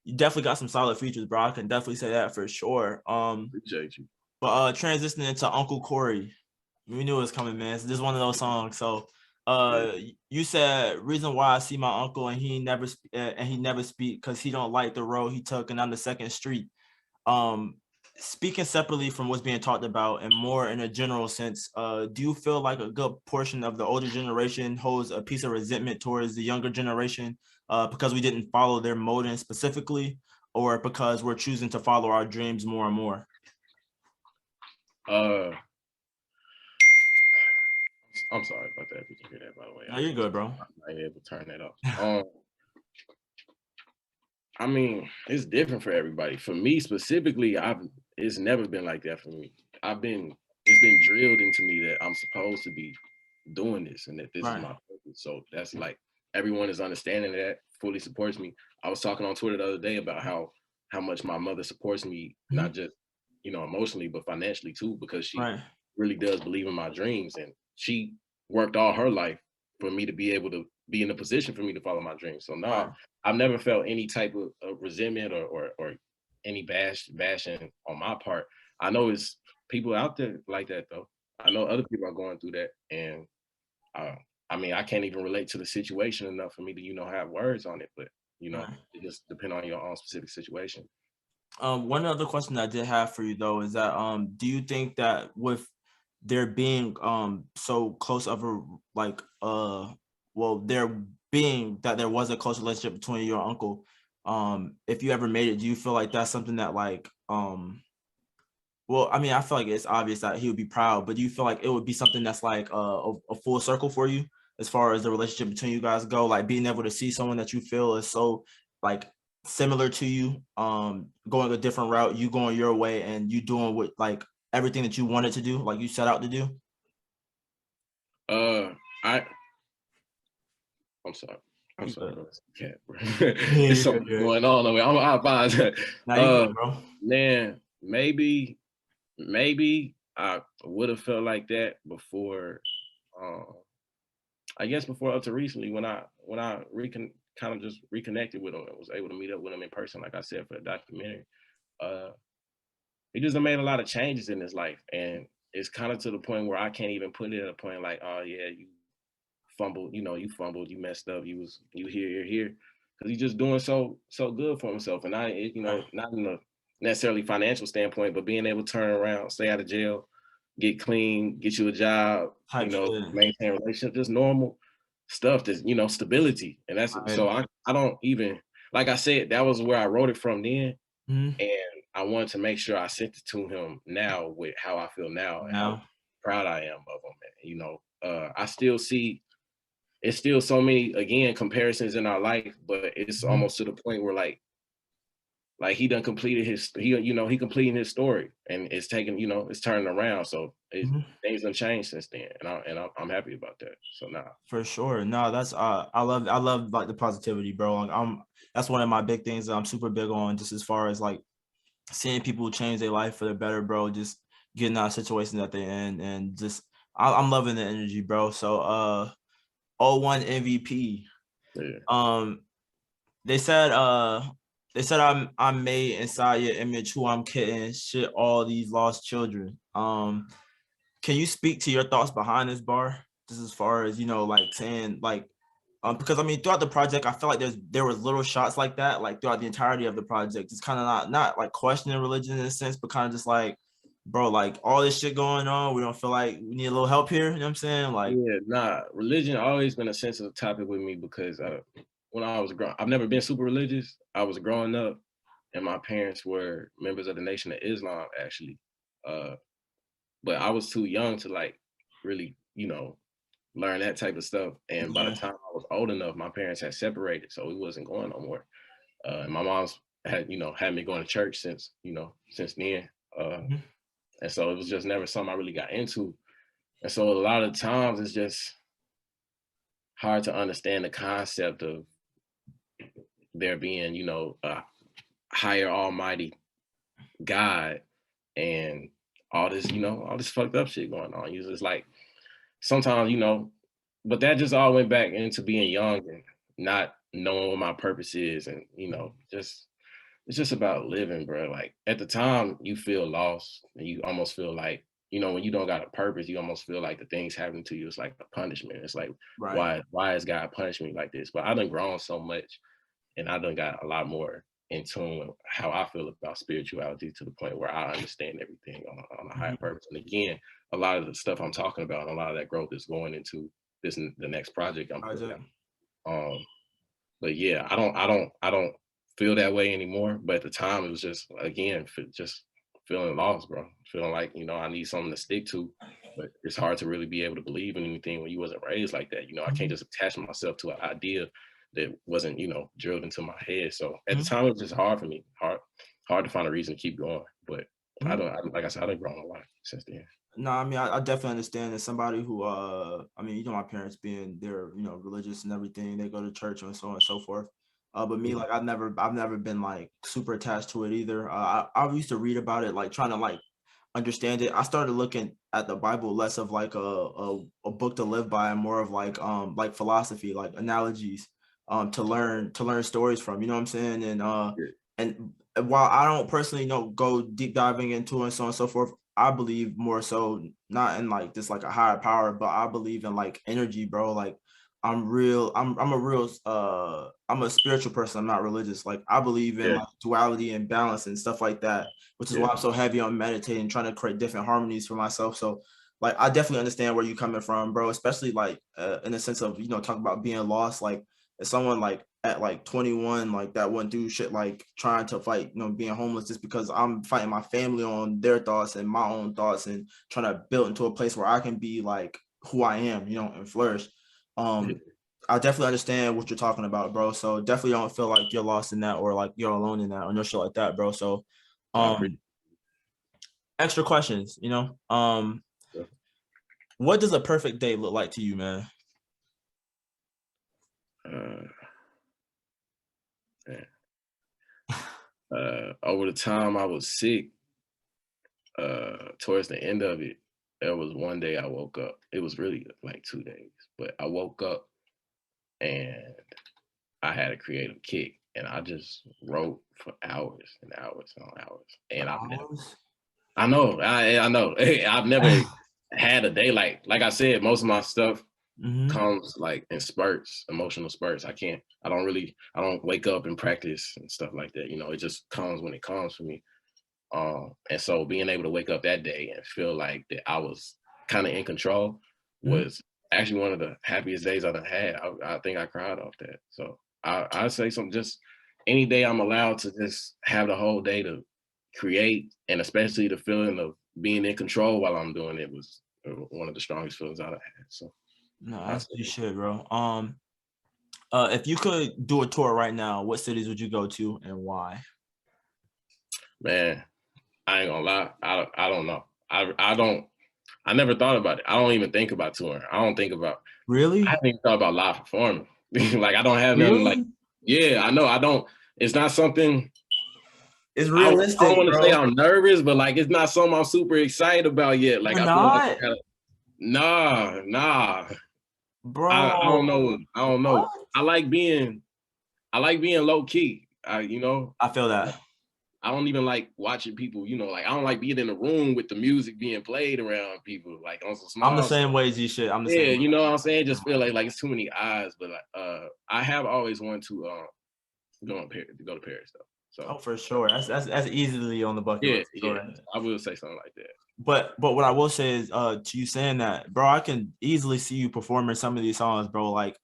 you definitely got some solid features, bro. I can definitely say that for sure. appreciate you. But transitioning into Uncle Corey. We knew it was coming, man. So this is one of those songs. So, Yeah. you said reason why I see my uncle and he never speak because he don't like the road he took and on the second street. Um, Speaking separately from what's being talked about and more in a general sense, do you feel like a good portion of the older generation holds a piece of resentment towards the younger generation, because we didn't follow their molding specifically, or because we're choosing to follow our dreams more and more? Uh, I'm sorry about that. If you can hear that, by the way, No, you're good, bro. I ain't able to turn that off. I mean, it's different for everybody. For me specifically, it's never been like that for me. It's been drilled into me that I'm supposed to be doing this and that this is Right. my purpose. So that's like everyone is understanding that, fully supports me. I was talking on Twitter the other day about how much my mother supports me, not Mhm. just emotionally, but financially too, because she Right. really does believe in my dreams, and she worked all her life for me to be able to be in a position for me to follow my dreams. So now Right. I've never felt any type of resentment or any bashing on my part. I know it's people out there like that though. I know other people are going through that, and uh, I mean, I can't even relate to the situation enough for me to have words on it. But Right. it just depends on your own specific situation. One other question I did have for you though is that do you think that with there being so close of a like well there being that there was a close relationship between your uncle, if you ever made it, do you feel like that's something that like well, I mean, I feel like it's obvious that he would be proud, but do you feel like it would be something that's like a full circle for you as far as the relationship between you guys go, like being able to see someone that you feel is so like similar to you, going a different route, you going your way and you doing what like everything that you wanted to do, like you set out to do? Uh, I I'm sorry. I'm You sorry, good. bro. It's a cat, bro. Yeah, It's you're good, something good. going on over here. I apologize. Now you good, bro. Man, maybe I would have felt like that before. Um, I guess before up to recently when I kind of just reconnected with him and was able to meet up with him in person, like I said for the documentary. Uh, he just made a lot of changes in his life, and it's kind of to the point where I can't even put it at a point like, oh yeah, you fumbled, you fumbled, you messed up, you here, you're here, because he's just doing so good for himself, and Right. not in a necessarily financial standpoint, but being able to turn around, stay out of jail, get clean, get you a job, Type shit. maintain a relationship, just normal stuff, that's stability, and that's Right. so I don't even like I said that was where I wrote it from then, Mhm. and I wanted to make sure I sent it to him now with how I feel now and how Now. proud I am of him. You know, I still see it's still so many again comparisons in our life, but it's almost to the point where like he done completed he completing his story, and it's taking it's turning around. So things done changed since then, and I'm happy about that. So now For sure. No, that's I love like the positivity, bro. Like that's one of my big things that I'm super big on, just as far as like seeing people change their life for the better, bro. Just getting out of situations that they're in, and just I'm loving the energy, bro. So '01 MVP. yeah. They said I'm made inside your image, who I'm kidding, shit, all these lost children. Can you speak to your thoughts behind this bar? Just as far as, like saying like, because I mean, throughout the project, I feel like there was little shots like that, like throughout the entirety of the project. It's kind of not like questioning religion in a sense, but kind of just like, bro, like all this shit going on, we don't feel like we need a little help here. You know what I'm saying? Like, Yeah, nah, religion always been a sensitive topic with me because when I was growing, I've never been super religious. I was growing up, and my parents were members of the Nation of Islam, actually. But I was too young to like really, learn that type of stuff. And by the time I was old enough, my parents had separated, so we wasn't going no more. And my mom's had me going to church since then. And so it was just never something I really got into. And so a lot of times it's just hard to understand the concept of there being, a higher almighty God and all this fucked up shit going on. It's like sometimes, but that just all went back into being young and not knowing what my purpose is. And, just it's just about living, bro. Like at the time you feel lost and you almost feel like, when you don't got a purpose, you almost feel like the things happening to you is like a punishment. It's like, right. why is God punishing me like this? But I done grown so much and I done got a lot more in tune with how I feel about spirituality to the point where I understand everything on a higher purpose. And again, a lot of the stuff I'm talking about, a lot of that growth is going into the next project I'm putting out. But yeah, I don't feel that way anymore. But at the time, it was just again just feeling lost, bro. Feeling like I need something to stick to. But it's hard to really be able to believe in anything when you wasn't raised like that. I can't just attach myself to an idea that wasn't drilled into my head. So at the time, it was just hard for me, hard to find a reason to keep going. But like I said, I've grown a lot since then. No, I mean, I definitely understand that somebody who, I mean, my parents being they're, religious and everything, they go to church and so on and so forth. But me, like, I've never been like super attached to it either. I used to read about it, like trying to like understand it. I started looking at the Bible less of like a book to live by and more of like philosophy, like analogies, to learn stories from, you know what I'm saying? And while I don't personally go deep diving into it and so on and so forth, I believe more so not in like this like a higher power, but I believe in like energy, bro. Like I'm a spiritual person. I'm not religious. Like I believe in like duality and balance and stuff like that, which is why I'm so heavy on meditating, trying to create different harmonies for myself. So like I definitely understand where you're coming from, bro, especially like in the sense of talk about being lost. Like as someone like at like 21, like that went through shit like trying to fight, being homeless just because I'm fighting my family on their thoughts and my own thoughts and trying to build into a place where I can be like who I am, and flourish. I definitely understand what you're talking about, bro. So definitely don't feel like you're lost in that or like you're alone in that or no shit like that, bro. So extra questions, what does a perfect day look like to you, man? Over the time I was sick, towards the end of it, there was one day I woke up. It was really like 2 days, but I woke up and I had a creative kick and I just wrote for hours and hours and hours. And I know. I've never had a day like I said, most of my stuff comes like in spurts, emotional spurts. I don't wake up and practice and stuff like that. It just comes when it comes for me. And so being able to wake up that day and feel like that I was kind of in control was actually one of the happiest days I've had. I think I cried off that. So I'd say something, just any day I'm allowed to just have the whole day to create, and especially the feeling of being in control while I'm doing it was one of the strongest feelings I've had. So no, that's good shit, bro. If you could do a tour right now, what cities would you go to and why? Man, I ain't gonna lie. I don't know. I never thought about it. I don't even think about touring. I don't think about. Really? I haven't even thought about live performing. Like I don't have nothing. Like Really? yeah, I know. I don't. It's not something. It's I don't realistic, want to say bro. I'm nervous, but like it's not something I'm super excited about yet. Like You're I feel like I not, gotta. Nah. I bro. don't know. I don't know. What? I like being low key. I feel that. I don't even like watching people, like I don't like being in the room with the music being played around people, like on some I'm the small same stuff. way, G shit. I'm the Yeah, same way. you know what I'm saying? Just feel like it's too many eyes. But I have always wanted to go to Paris though. Oh, So for sure. That's easily on the bucket yeah, list. yeah. Sure. I will say something like that. But what I will say is, to you saying that, bro, I can easily see you performing some of these songs, bro. Like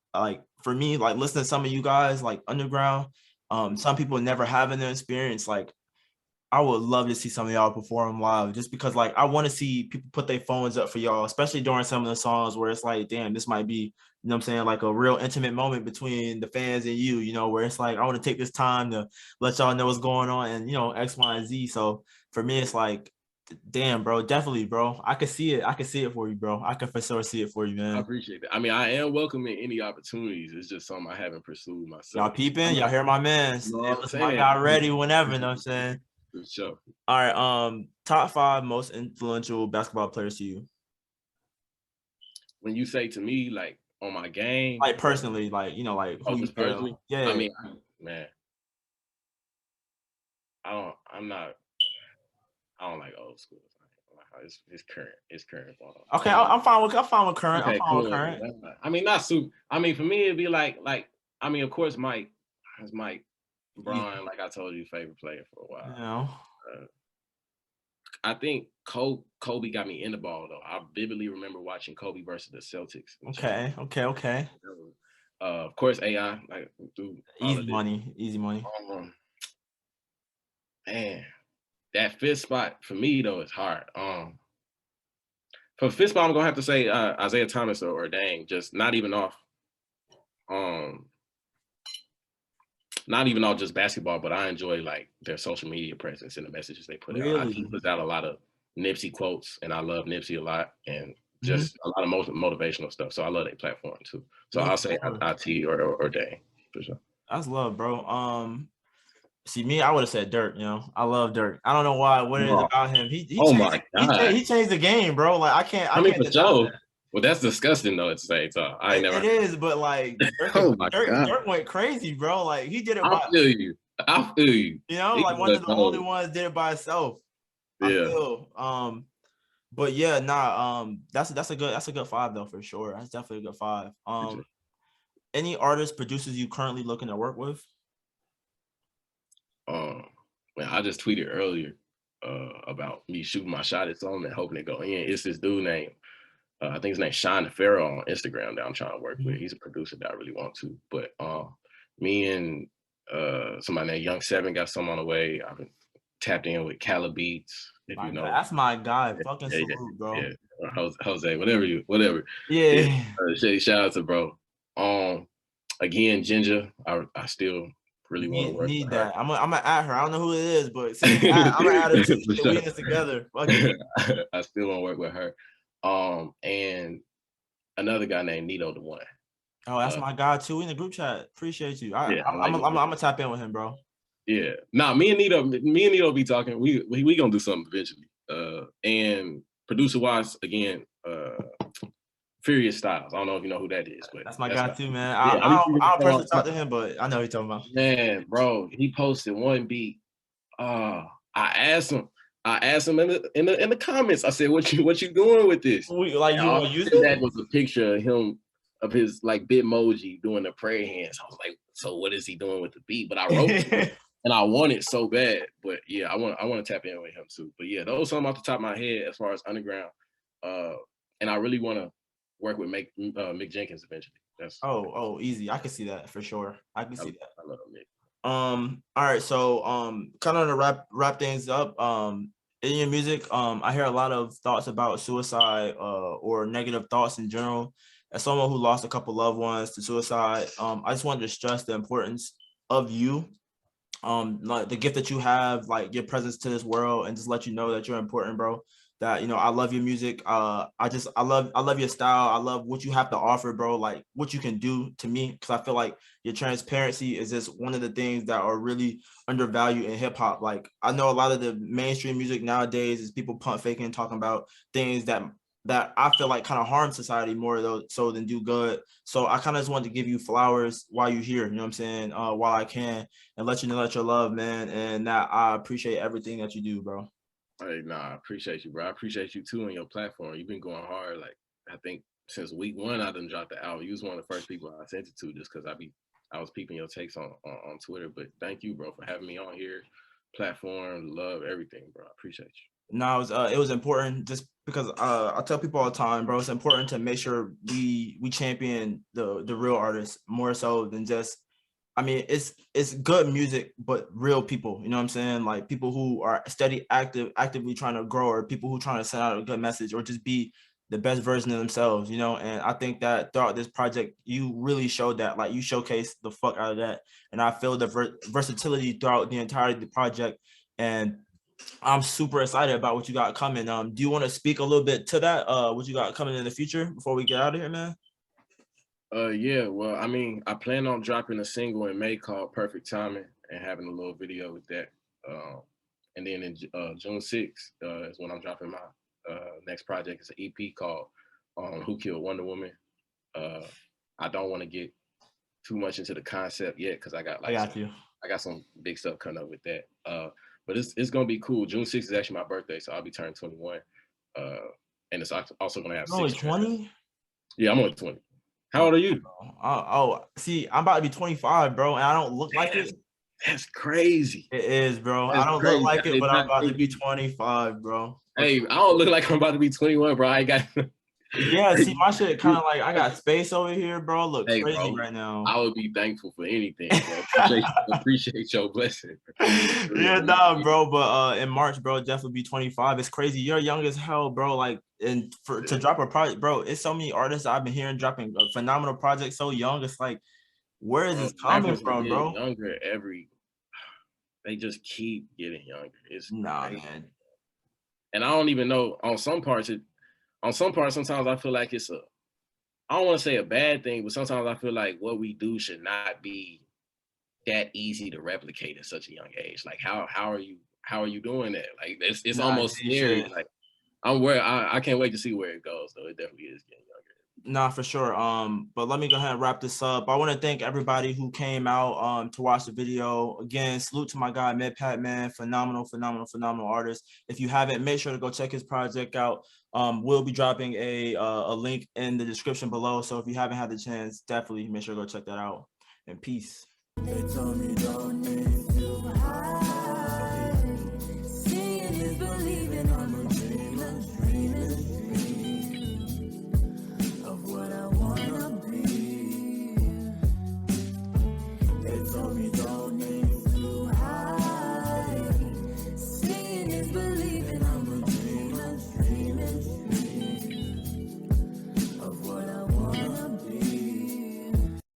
for me, like listening to some of you guys, like underground, some people never having the experience. Like I would love to see some of y'all perform live, just because like I want to see people put their phones up for y'all, especially during some of the songs where it's like, damn, this might be, you know what I'm saying, like a real intimate moment between the fans and you know, where it's like I want to take this time to let y'all know what's going on and X, Y, and Z. So for me, it's like, damn, bro, definitely, bro. I can see it. I can see it for you, bro. I can for sure see it for you, I man. appreciate that. I mean, I am welcoming any opportunities. It's just something I haven't pursued Y'all myself. peeping, y'all hear my man. You know Hey, what I'm listen, I saying? got ready whenever, you know what I'm saying? For sure. All right, top 5 most influential basketball players to you. When you say to me, like on my game, Like personally, like like who you just feel. personally, I Yeah. mean, man, I don't like old school. It's current. It's current. Okay, I'm fine with current. I'm Okay, fine with cool. current. I mean, not super. I mean, for me, it'd be like. I mean, of course, Mike is Mike Brian. Like I told you, favorite player for a while. You know. I think Kobe got me in the ball though. I vividly remember watching Kobe versus the Celtics. Okay. Of course, AI like through all Easy of this. money. Easy money. Man, that fifth spot for me though is hard. For fifth spot, I'm gonna have to say Isaiah Thomas or Dang. Just not even all just basketball, but I enjoy like their social media presence and the messages they put out. He Really? puts out a lot of Nipsey quotes, and I love Nipsey a lot, and Mm-hmm. just a lot of motivational stuff. So I love their platform too. So I'll say IT or Dang for sure. That's love, bro. See me, I would have said Dirk. I love Dirk. I don't know why. What it is about him? Oh my God. He changed the game, bro. Like I can't for sure. Well, that's disgusting though at the same time. It is, but like Dirk went crazy, bro. Like he did it by. I feel you. Like one of the only ones did it by itself. Yeah. I feel. But yeah, that's a good 5 though for sure. That's definitely a good 5. Any artists, producers you currently looking to work with? Man, I just tweeted earlier about me shooting my shot at something and hoping it go in. It's this dude named I think his name's Sean Farrell on Instagram that I'm trying to work with. He's a producer that I really want to. But me and somebody named Young Seven got some on the way. I've been tapped in with Cali Beats. If you know, that's my guy. Fucking salute, bro. Yeah, Jose, whatever. Yeah. Shout out to bro. Again, Ginger. I still really want to work with her. That. I'm gonna add her. I don't know who it is, but I'm gonna add her too. We in this together. I still want to work with her. And another guy named Nito the One. Oh, that's my guy too. In the group chat. Appreciate you. I'm gonna tap in with him, bro. Yeah. Nah, me and Nito be talking. We gonna do something eventually. And producer wise, again, Furious Styles. I don't know if you know who that is, but that's my guy too, man. Yeah, I don't personally talk to him, but I know who you're talking about. Man, bro, he posted one beat. I asked him in the comments. I said, "What you doing with this?" You want to use it? That was a picture of him of his like Bitmoji doing the prayer hands. I was like, "So what is he doing with the beat?" But I wrote it, and I want it so bad. But yeah, I want to tap in with him too. But yeah, those something off the top of my head as far as underground. And I really want to work with Mick Jenkins eventually. That's easy. I can see that for sure. I can see that. I love Mick. All right, so kind of to wrap things up. in your music, I hear a lot of thoughts about suicide, or negative thoughts in general. As someone who lost a couple loved ones to suicide, I just wanted to stress the importance of you, like the gift that you have, like your presence to this world, and just let you know that you're important, bro. That, you know, I love your music. I love your style. I love what you have to offer, bro. Like what you can do to me, because I feel like your transparency is just one of the things that are really undervalued in hip hop. Like I know a lot of the mainstream music nowadays is people pump faking, talking about things that I feel like kind of harm society more though so than do good. So I kind of just wanted to give you flowers while you're here, you know what I'm saying? While I can, and let you know that you're loved, man, and that I appreciate everything that you do, bro. Hey, nah, I appreciate you, bro. I appreciate you too on your platform. You've been going hard. Like I think since week one, I done dropped the album. You was one of the first people I sent it to, just because I was peeping your takes on Twitter. But thank you, bro, for having me on here. Platform, love, everything, bro. I appreciate you. No, it was important just because I tell people all the time, bro, it's important to make sure we champion the real artists more so than just, I mean, it's good music, but real people, you know what I'm saying? Like people who are actively trying to grow, or people who trying to send out a good message, or just be the best version of themselves, you know? And I think that throughout this project, you really showed that, like you showcased the fuck out of that. And I feel the versatility throughout the entirety of the project. And I'm super excited about what you got coming. Do you want to speak a little bit to that? What you got coming in the future before we get out of here, man? Yeah, well, I mean, I plan on dropping a single in May called Perfect Timing and having a little video with that. And then in June 6th is when I'm dropping my next project. It's an EP called Who Killed Wonder Woman. I don't want to get too much into the concept yet because I got some big stuff coming up with that. But it's gonna be cool. June 6th is actually my birthday, so I'll be turning 21. And it's also gonna have You're only 20? Yeah, I'm only 20. How old are you? See, I'm about to be 25, bro, and I don't look like it. That's crazy. It is, bro. That's I don't crazy. look like it, but I'm about to be 25, bro. Hey, I don't look like I'm about to be 21, bro. I got. Yeah, see, my shit kind of like I got space over here, bro. Look crazy, bro, right now. I would be thankful for anything, bro. Appreciate your blessing. Yeah, nah, bro. But in March, bro, definitely be 25. It's crazy. You're young as hell, bro. Like, and to drop a project, bro, it's so many artists I've been hearing dropping a phenomenal project so young. It's like, where is this coming from, bro? Younger they just keep getting younger. It's crazy. Man. And I don't even know on some parts. Sometimes I feel like it's I don't want to say a bad thing, but sometimes I feel like what we do should not be that easy to replicate at such a young age. Like how are you doing that? Like it's almost scary. Like I can't wait to see where it goes though. It definitely is getting younger. Nah, for sure. But let me go ahead and wrap this up. I want to thank everybody who came out to watch the video. Again, salute to my guy Midpack, man. Phenomenal artist. If you haven't, make sure to go check his project out. We'll be dropping a link in the description below. So if you haven't had the chance, definitely make sure to go check that out. And peace. They told me don't need to hide. Seeing is believing. I'm a dreamer of what I wanna be. They told me don't